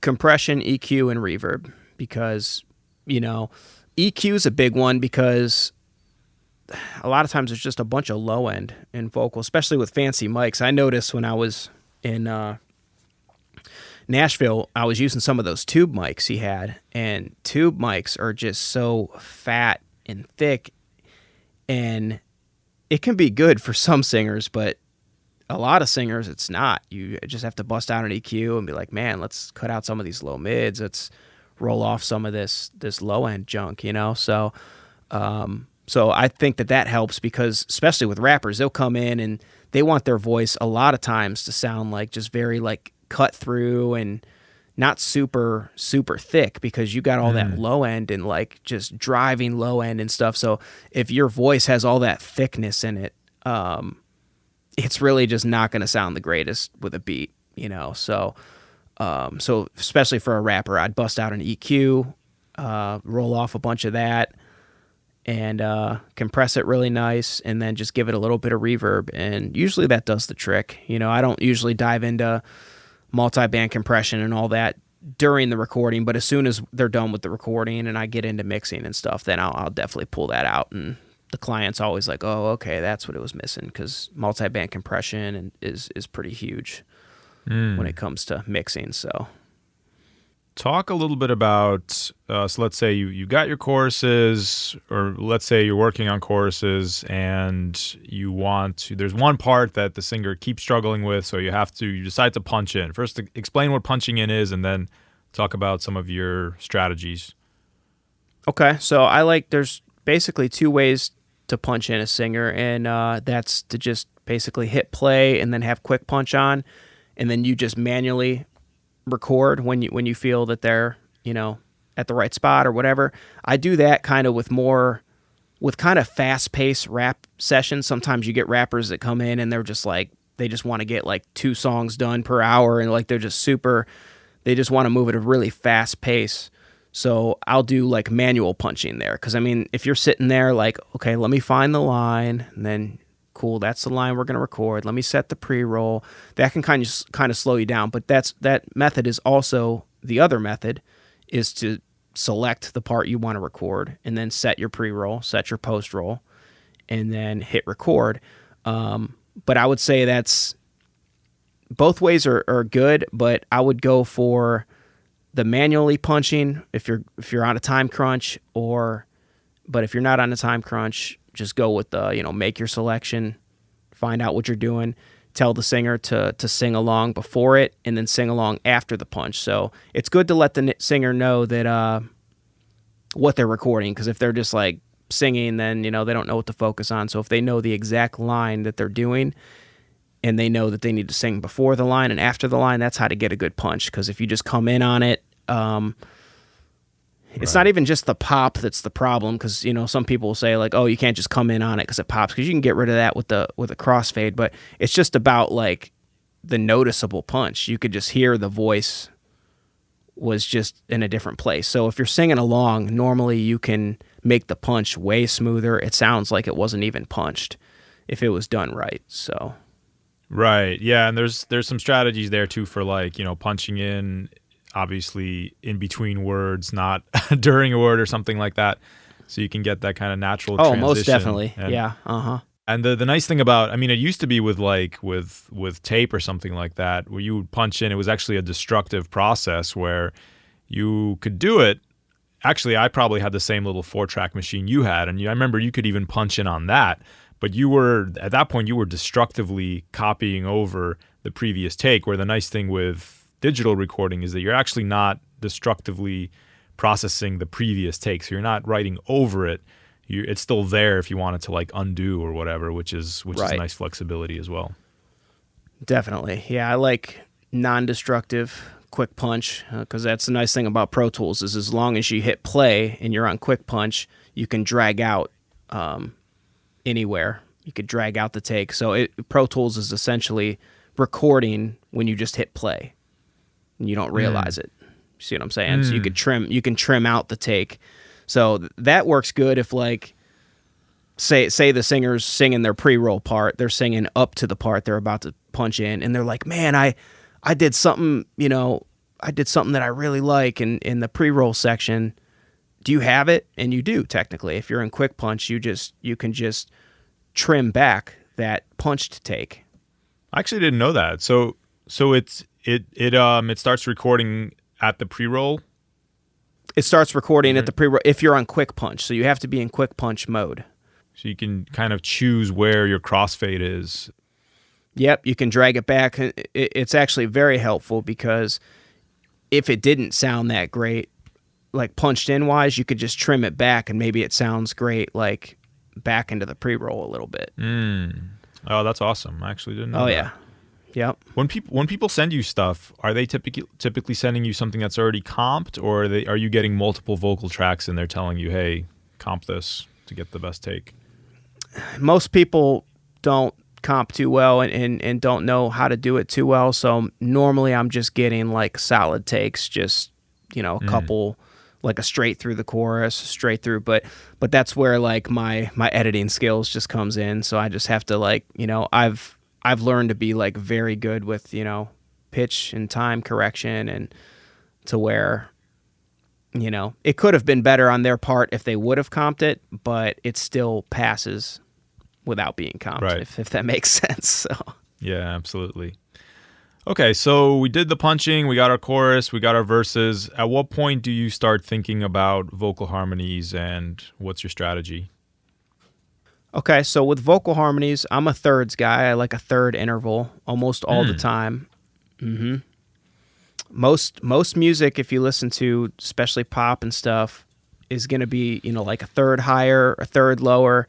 Compression, EQ, and reverb, because EQ is a big one, because a lot of times there's just a bunch of low end in vocal, especially with fancy mics. I noticed when I was in Nashville, I was using some of those tube mics he had, and tube mics are just so fat and thick, and it can be good for some singers, but a lot of singers it's not. You just have to bust out an EQ and be like, man, let's cut out some of these low mids, let's roll off some of this low end junk, so I think that helps, because especially with rappers, they'll come in and they want their voice a lot of times to sound like just very like cut through and not super thick, because you got all that low end and like just driving low end and stuff. So if your voice has all that thickness in it, it's really just not going to sound the greatest with a beat, so especially for a rapper, I'd bust out an EQ, roll off a bunch of that, and compress it really nice, and then just give it a little bit of reverb, and usually that does the trick. I don't usually dive into multi-band compression and all that during the recording, but as soon as they're done with the recording and I get into mixing and stuff, then I'll definitely pull that out, and the client's always like, oh, okay, that's what it was missing, because multi-band compression is pretty huge when it comes to mixing. So talk a little bit about, so let's say you got your choruses, or let's say you're working on choruses and there's one part that the singer keeps struggling with, so you decide to punch in. First, explain what punching in is, and then talk about some of your strategies. Okay, so there's basically two ways to punch in a singer, and that's to just basically hit play and then have quick punch on, and then you just manually record when you feel that they're at the right spot or whatever. I do that kind of with kind of fast-paced rap sessions. Sometimes you get rappers that come in and they're just like, they just want to get like 2 songs done per hour, and like they just want to move at a really fast pace. So I'll do like manual punching there, because I mean, if you're sitting there like, okay, let me find the line, and then cool, that's the line we're going to record, let me set the pre-roll, that can kind of slow you down. But that method is also, the other method is to select the part you want to record, and then set your pre-roll, set your post-roll, and then hit record. But I would say that's, both ways are good, but I would go for the manually punching if you're on a time crunch, but if you're not on a time crunch, just go with the, make your selection, find out what you're doing, tell the singer to sing along before it, and then sing along after the punch. So it's good to let the singer know that what they're recording, because if they're just like singing, then they don't know what to focus on. So if they know the exact line that they're doing, and they know that they need to sing before the line and after the line, that's how to get a good punch. Because if you just come in on it, it's not even just the pop that's the problem, because some people will say like, oh, you can't just come in on it because it pops, because you can get rid of that with a crossfade. But it's just about like the noticeable punch. You could just hear the voice was just in a different place. So if you're singing along, normally you can make the punch way smoother. It sounds like it wasn't even punched if it was done right. So right, yeah, and there's some strategies there too for like punching in, obviously in between words, not during a word or something like that, so you can get that kind of natural transition. Most definitely. And, yeah. And the nice thing about, I mean, it used to be with tape or something like that, where you would punch in, it was actually a destructive process where you could do it. Actually, I probably had the same little 4-track machine you had, and I remember you could even punch in on that, but at that point you were destructively copying over the previous take, where the nice thing with digital recording is that you're actually not destructively processing the previous take, so you're not writing over it. It's still there if you want it to like undo or whatever, which is a nice flexibility as well. Definitely. Yeah, I like non-destructive quick punch, because that's the nice thing about Pro Tools is as long as you hit play and you're on quick punch, you can drag out anywhere. You could drag out the take. So Pro Tools is essentially recording when you just hit play and you don't realize it. See what I'm saying? So you can trim out the take. So that works good if like say the singer's singing their pre-roll part, they're singing up to the part they're about to punch in, and they're like, man, I did something, that I really like in the pre-roll section. Do you have it? And you do, technically. If you're in quick punch, you can just trim back that punched take. I actually didn't know that. So it starts recording at the pre-roll. It starts recording at the pre-roll if you're on quick punch. So you have to be in quick punch mode. So you can kind of choose where your crossfade is. Yep, you can drag it back. It's actually very helpful because if it didn't sound that great, like punched in wise, you could just trim it back and maybe it sounds great like back into the pre-roll a little bit. Oh, that's awesome. I actually didn't know that. Yeah. Yep. When people send you stuff, are they typically sending you something that's already comped, or are you getting multiple vocal tracks and they're telling you, hey, comp this to get the best take? Most people don't comp too well and don't know how to do it too well. So normally I'm just getting like solid takes, just, a couple, like a straight through the chorus, straight through. But that's where like my editing skills just comes in. So I just have to like, I've learned to be like very good with, pitch and time correction, and to where, it could have been better on their part if they would have comped it, but it still passes without being comped, right. if that makes sense. So yeah, absolutely. Okay, so we did the punching, we got our chorus, we got our verses. At what point do you start thinking about vocal harmonies, and what's your strategy? Okay, so with vocal harmonies, I'm a thirds guy. I like a third interval almost all the time. Most music, if you listen to, especially pop and stuff, is going to be, like a third higher, a third lower.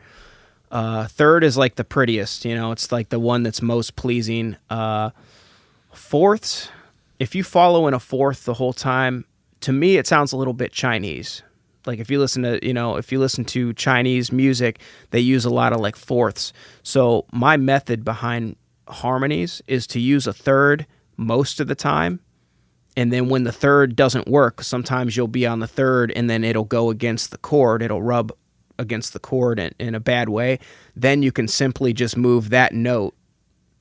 Third is like the prettiest, it's like the one that's most pleasing. Fourths, if you follow in a fourth the whole time, to me it sounds a little bit Chinese. Like if you listen to Chinese music, they use a lot of like fourths. So my method behind harmonies is to use a third most of the time. And then when the third doesn't work, sometimes you'll be on the third and then it'll go against the chord. It'll rub against the chord in a bad way. Then you can simply just move that note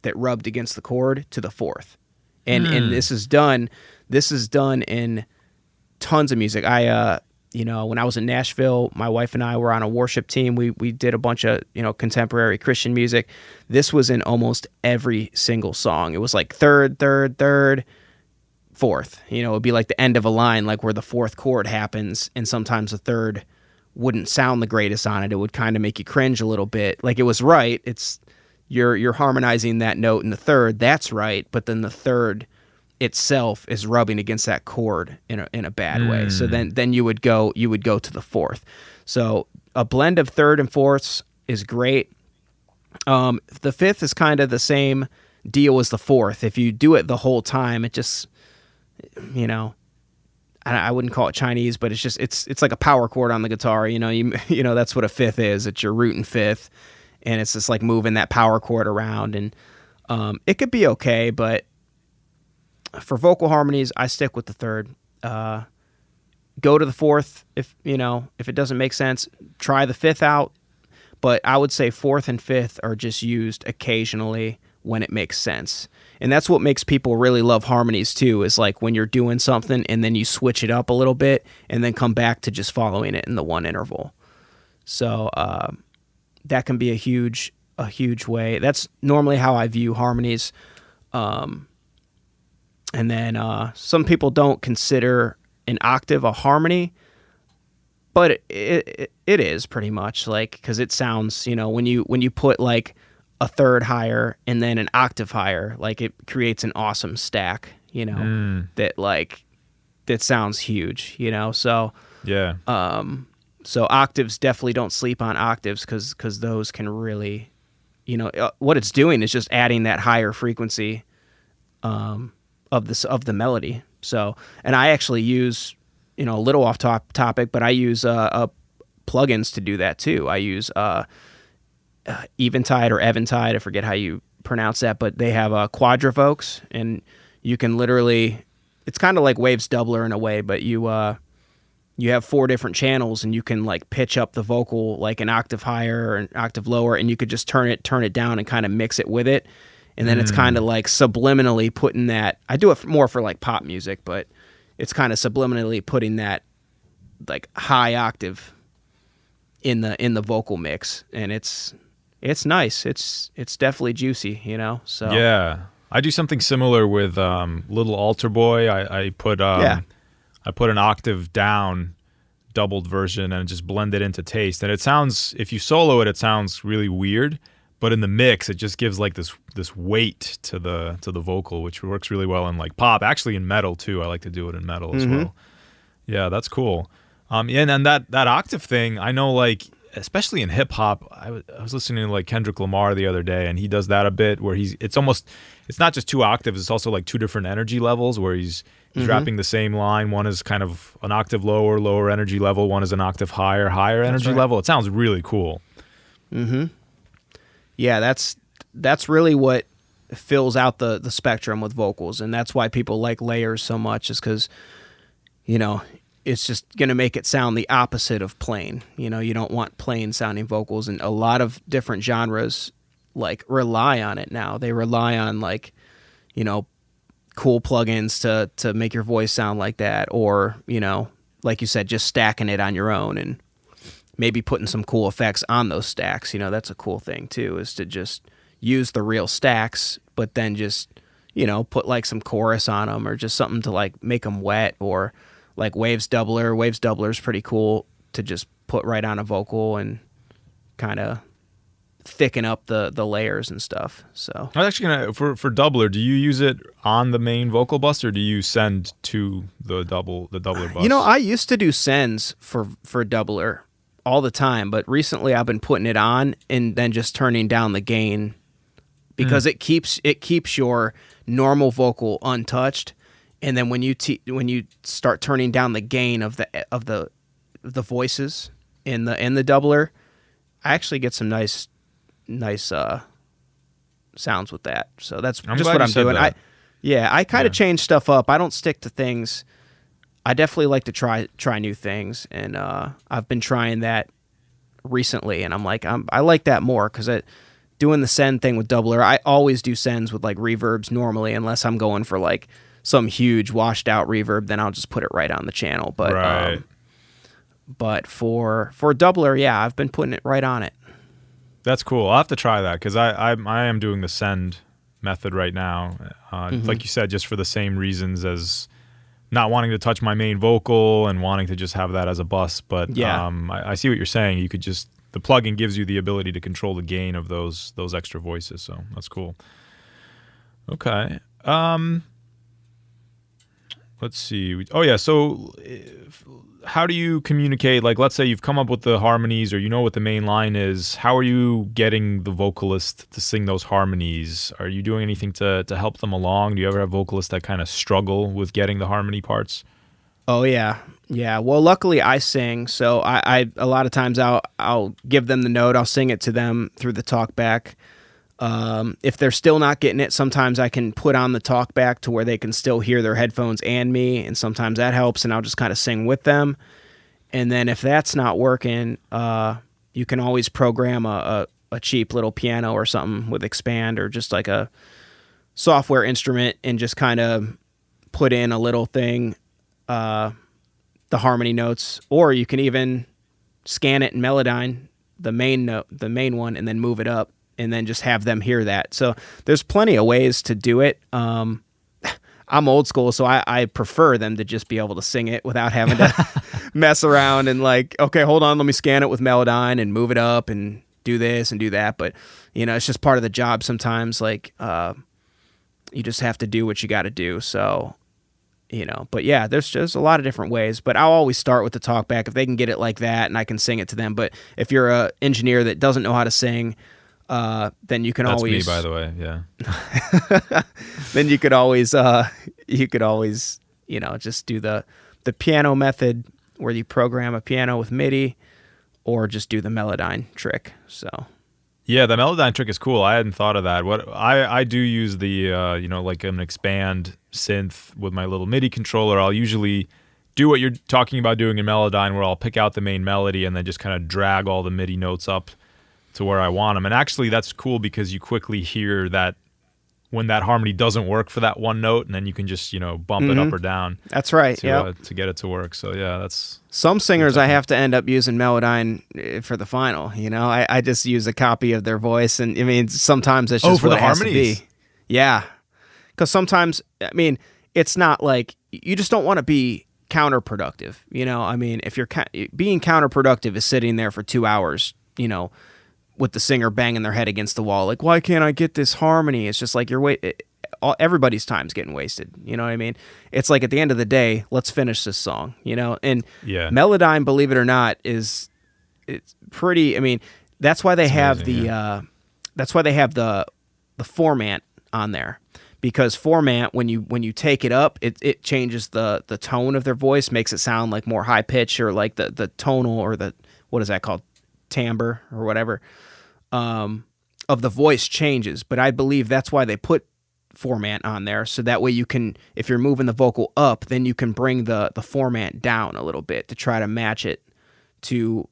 that rubbed against the chord to the fourth. And this is done in tons of music. When I was in Nashville, my wife and I were on a worship team. We did a bunch of, contemporary Christian music. This was in almost every single song. It was like third, third, third, fourth. It would be like the end of a line, like where the fourth chord happens, and sometimes the third wouldn't sound the greatest on it. It would kind of make you cringe a little bit. Like it was right. It's you're harmonizing that note in the third. That's right. But then the third itself is rubbing against that chord in a bad way. So then you would go to the fourth. So a blend of third and fourths is great. The fifth is kind of the same deal as the fourth. If you do it the whole time, it just, I wouldn't call it Chinese, but it's just it's like a power chord on the guitar. That's what a fifth is. It's your root and fifth, and it's just like moving that power chord around, and it could be okay, but for vocal harmonies, I stick with the third. Go to the fourth if it doesn't make sense. Try the fifth out, but I would say fourth and fifth are just used occasionally when it makes sense. And that's what makes people really love harmonies too, is like when you're doing something and then you switch it up a little bit and then come back to just following it in the one interval. So that can be a huge way. That's normally how I view harmonies. And then some people don't consider an octave a harmony, but it is pretty much, like, because it sounds, when you put like a third higher and then an octave higher, like it creates an awesome stack, that sounds huge, so yeah. So octaves, definitely don't sleep on octaves, because those can really, what it's doing is just adding that higher frequency of the melody. So, and I actually use, a little off topic, but I use plugins to do that too. I use Eventide or Eventide, I forget how you pronounce that, but they have quadrivokes, and you can literally, it's kind of like Waves Doubler in a way, but you have 4 different channels, and you can like pitch up the vocal like an octave higher or an octave lower, and you could just turn it down and kind of mix it with it. And then it's kind of like subliminally putting that, I do it more for like pop music, but it's kind of subliminally putting that like high octave in the vocal mix. And it's it's nice. It's definitely juicy, So Yeah, I do something similar with Little Altar Boy. I put I put an octave down, doubled version, and just blend it into taste. And it sounds, if you solo it, it sounds really weird. But in the mix, it just gives like this weight to the vocal, which works really well in like pop. Actually, in metal too. I like to do it in metal as well. Yeah, that's cool. And that octave thing, I know, like especially in hip hop, I was listening to like Kendrick Lamar the other day, and he does that a bit where it's not just two octaves, it's also like two different energy levels where he's rapping the same line. One is kind of an octave lower energy level. One is an octave higher energy level. It sounds really cool. Yeah, that's really what fills out the spectrum with vocals, and that's why people like layers so much, is because, it's just going to make it sound the opposite of plain. You don't want plain sounding vocals, and a lot of different genres like rely on it now. They rely on like, cool plugins to make your voice sound like that, or, like you said, just stacking it on your own and maybe putting some cool effects on those stacks. That's a cool thing too, is to just use the real stacks, but then just, put like some chorus on them, or just something to like make them wet, or like Waves Doubler. Waves Doubler is pretty cool to just put right on a vocal and kind of thicken up the layers and stuff. So I was actually gonna for doubler, do you use it on the main vocal bus, or do you send to the doubler bus? I used to do sends for doubler all the time, but recently I've been putting it on and then just turning down the gain, because it keeps your normal vocal untouched, and then when you start turning down the gain of the voices in the doubler, I actually get some nice sounds with that. So that's just what I'm doing. I kind of change stuff up. I don't stick to things. I definitely like to try new things, and I've been trying that recently, and I like that more, because doing the send thing with doubler, I always do sends with like reverbs normally, unless I'm going for like some huge washed out reverb, then I'll just put it right on the channel. But but for doubler, yeah, I've been putting it right on it. That's cool. I'll have to try that, because I am doing the send method right now. Like you said, just for the same reasons as not wanting to touch my main vocal and wanting to just have that as a bus. But yeah. I see what you're saying. You could just, the plugin gives you the ability to control the gain of those extra voices. So that's cool. Okay. Let's see. Oh yeah. So how do you communicate? Like, let's say you've come up with the harmonies, or you know what the main line is. How are you getting the vocalist to sing those harmonies? Are you doing anything to help them along? Do you ever have vocalists that kind of struggle with getting the harmony parts? Oh yeah. Yeah. Well, luckily I sing, so I a lot of times I'll give them the note. I'll sing it to them through the talkback. If they're still not getting it, sometimes I can put on the talkback to where they can still hear their headphones and me, and sometimes that helps, and I'll just kind of sing with them. And then if that's not working, you can always program a cheap little piano or something with Expand, or just like a software instrument, and just kind of put in a little thing, the harmony notes, or you can even scan it in Melodyne, the main one, and then move it up, and then just have them hear that. So there's plenty of ways to do it. I'm old school, so I prefer them to just be able to sing it without having to mess around and like, okay, hold on, let me scan it with Melodyne and move it up and do this and do that. But, it's just part of the job sometimes. Like, you just have to do what you got to do. So, but yeah, there's just a lot of different ways. But I'll always start with the talkback if they can get it like that, and I can sing it to them. But if you're an engineer that doesn't know how to sing, then you can That's always. That's me, by the way. Yeah. Then you could always, just do the piano method, where you program a piano with MIDI, or just do the Melodyne trick. So. Yeah, the Melodyne trick is cool. I hadn't thought of that. What I do use the like an Expand synth with my little MIDI controller. I'll usually do what you're talking about doing in Melodyne, where I'll pick out the main melody and then just kind of drag all the MIDI notes up to where I want them. And actually, that's cool, because you quickly hear that when that harmony doesn't work for that one note, and then you can just, bump it up or down. That's right. To get it to work. So yeah, that's some singers I have to end up using Melodyne for the final. I just use a copy of their voice, and I mean sometimes it's just for what the it has harmonies. to be. Yeah, because sometimes it's not like you just don't want to be counterproductive. If you're being counterproductive is sitting there for 2 hours, with the singer banging their head against the wall, like, why can't I get this harmony? It's just like everybody's time's getting wasted. You know what I mean? It's like at the end of the day, let's finish this song. And Melodyne, believe it or not, it's pretty. I mean, that's why they have that's why they have the formant on there, because formant, when you take it up, it changes the tone of their voice, makes it sound like more high pitch, or like the tonal, or the, what is that called, timbre or whatever, of the voice changes. But I believe that's why they put formant on there, so that way you can, if you're moving the vocal up, then you can bring the formant down a little bit to try to match it to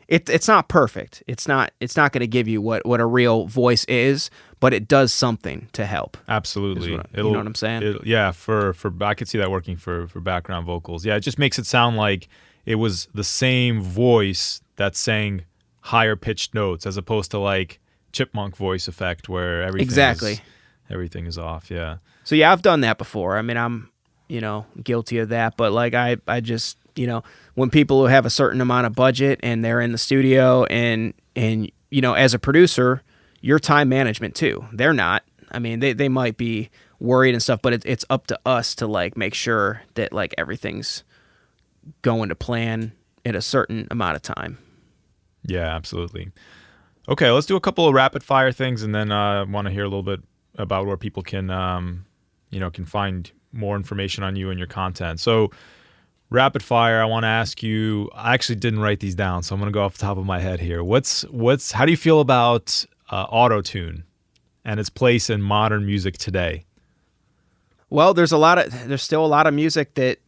it. It's not perfect. It's not going to give you what a real voice is, but it does something to help. Absolutely. You know what I'm saying? For I could see that working for background vocals. Yeah, it just makes it sound like it was the same voice that sang higher pitched notes, as opposed to like chipmunk voice effect where everything is off. Yeah. So yeah, I've done that before. I mean, I'm guilty of that, but like I just, when people who have a certain amount of budget and they're in the studio, and as a producer, your time management too. They're not. I mean, they might be worried and stuff, but it's up to us to like make sure that like everything's going to plan in a certain amount of time. Yeah, absolutely. Okay, let's do a couple of rapid fire things, and then I want to hear a little bit about where people can, can find more information on you and your content. So, rapid fire, I want to ask you. I actually didn't write these down, so I'm going to go off the top of my head here. How do you feel about auto-tune and its place in modern music today? Well, there's still a lot of music that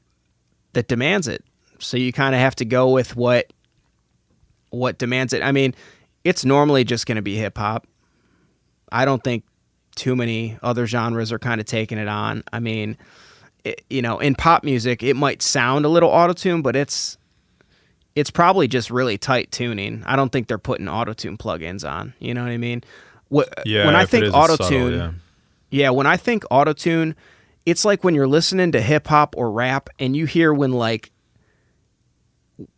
demands it. So you kind of have to go with what demands it. I mean, it's normally just going to be hip hop. I don't think too many other genres are kind of taking it on. I mean, in pop music, it might sound a little auto-tune, but it's probably just really tight tuning. I don't think they're putting auto-tune plugins on. You know what I mean? When I think auto-tune, when I think auto-tune, it's like when you're listening to hip hop or rap and you hear when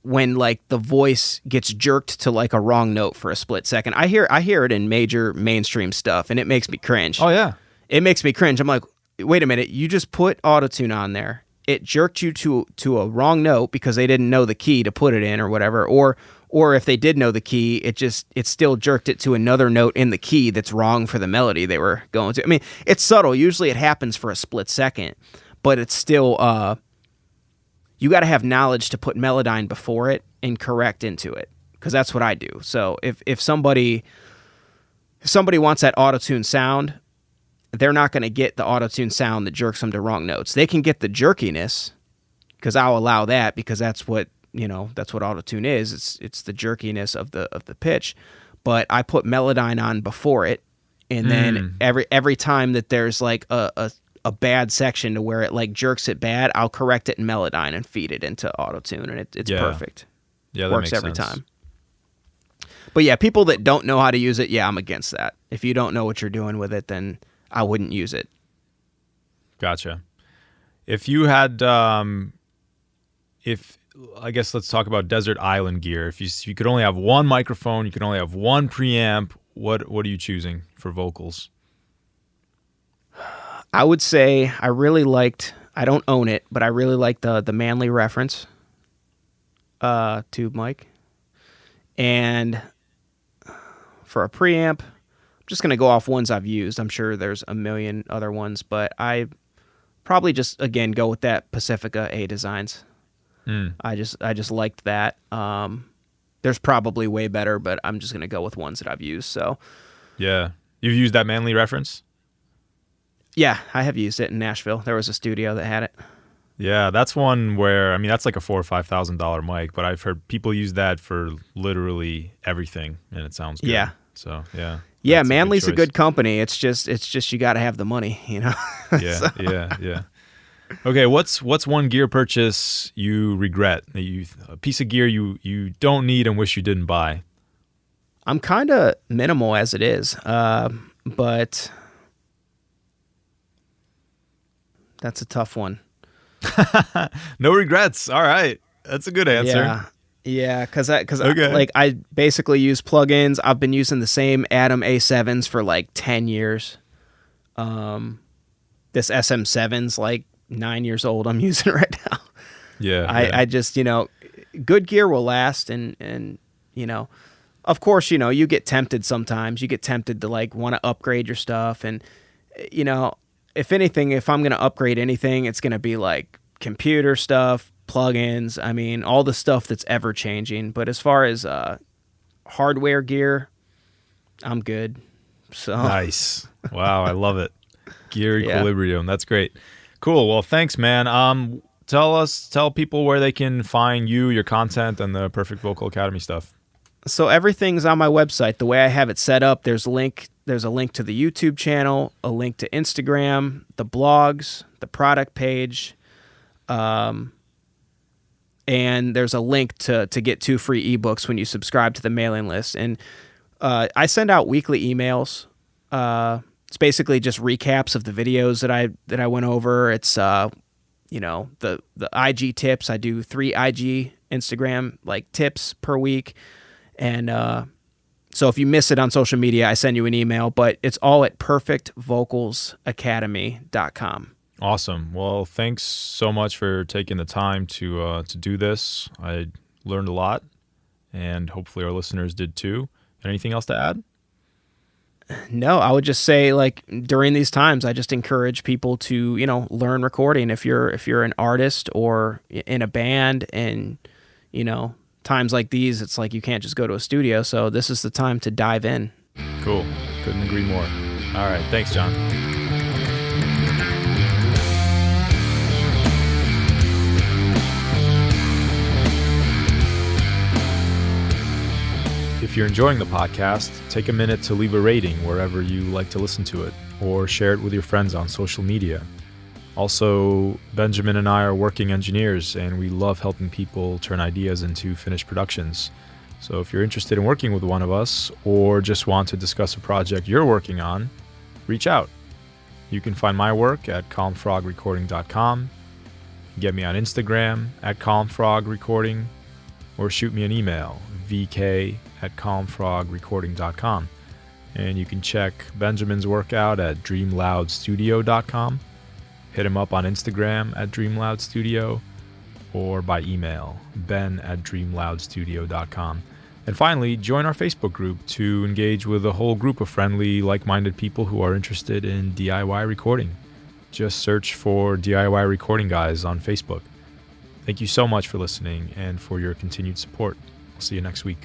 the voice gets jerked to like a wrong note for a split second. I hear it in major mainstream stuff, and it makes me cringe. Oh yeah. It makes me cringe. I'm like, wait a minute, you just put autotune on there. It jerked you to a wrong note because they didn't know the key to put it in or whatever. Or if they did know the key, it still jerked it to another note in the key that's wrong for the melody they were going to. I mean, it's subtle. Usually it happens for a split second, but it's still you got to have knowledge to put Melodyne before it and correct into it, because that's what I do. So if somebody wants that auto-tune sound, they're not going to get the auto-tune sound that jerks them to wrong notes. They can get the jerkiness, because I'll allow that, because that's what auto-tune is. It's the jerkiness of the pitch. But I put Melodyne on before it, and then every time that there's like a bad section to where it like jerks it bad, I'll correct it in Melodyne and feed it into auto-tune, and it's perfect. Yeah, that works makes every sense. time. But yeah, people that don't know how to use it, yeah, I'm against that. If you don't know what you're doing with it, then I wouldn't use it. Gotcha. If you had, I guess let's talk about desert island gear. If you could only have one microphone, you could only have one preamp, what are you choosing for vocals? I would say I don't own it, but I really like the Manley reference tube mic. And for a preamp, I'm just going to go off ones I've used. I'm sure there's a million other ones, but I probably just, again, go with that Pacifica A Designs. I just liked that. There's probably way better, but I'm just going to go with ones that I've used. So yeah. You've used that Manley reference? Yeah, I have used it in Nashville. There was a studio that had it. Yeah, that's one where, I mean, that's like a $4,000 or $5,000 mic, but I've heard people use that for literally everything, and it sounds good. Yeah. So, yeah. Yeah, That's Manly's a choice. good company. It's just you got to have the money, Yeah, So- yeah. Okay, what's one gear purchase you regret? A piece of gear you don't need and wish you didn't buy. I'm kind of minimal as it is, but that's a tough one. No regrets. All right, that's a good answer. Yeah, because Okay. I basically use plugins. I've been using the same Atom A7s for like 10 years. This SM7's like 9 years old. I'm using it right now. Yeah, I just, good gear will last, and of course, you get tempted sometimes. You get tempted to like want to upgrade your stuff, and if anything, if I'm going to upgrade anything, it's going to be like computer stuff, plugins. I mean, all the stuff that's ever changing. But as far as hardware gear, I'm good. So Nice. Wow, I love it. Gear Yeah. equilibrium. That's great. Cool. Well, thanks, man. Tell people where they can find you, your content, and the Perfect Vocal Academy stuff. So everything's on my website. The way I have it set up, there's a link to the YouTube channel, a link to Instagram, the blogs, the product page, and there's a link to get 2 free ebooks when you subscribe to the mailing list. And I send out weekly emails. It's basically just recaps of the videos that I went over. It's the IG tips. I do 3 IG Instagram like tips per week. And so if you miss it on social media, I send you an email, but it's all at perfectvocalsacademy.com. Awesome. Well, thanks so much for taking the time to do this. I learned a lot, and hopefully our listeners did too. Anything else to add? No, I would just say, like, during these times, I just encourage people to, learn recording. If you're an artist or in a band, and, times like these, it's like you can't just go to a studio. So this is the time to dive in. Cool. Couldn't agree more. All right. Thanks, John. If you're enjoying the podcast, take a minute to leave a rating wherever you like to listen to it, or share it with your friends on social media. Also, Benjamin and I are working engineers, and we love helping people turn ideas into finished productions. So if you're interested in working with one of us, or just want to discuss a project you're working on, reach out. You can find my work at calmfrogrecording.com, get me on Instagram at calmfrogrecording, or shoot me an email, vk@calmfrogrecording.com. And you can check Benjamin's work out at dreamloudstudio.com. Hit him up on Instagram at dreamloudstudio, or by email, ben@dreamloudstudio.com. And finally, join our Facebook group to engage with a whole group of friendly, like-minded people who are interested in DIY recording. Just search for DIY Recording Guys on Facebook. Thank you so much for listening and for your continued support. I'll see you next week.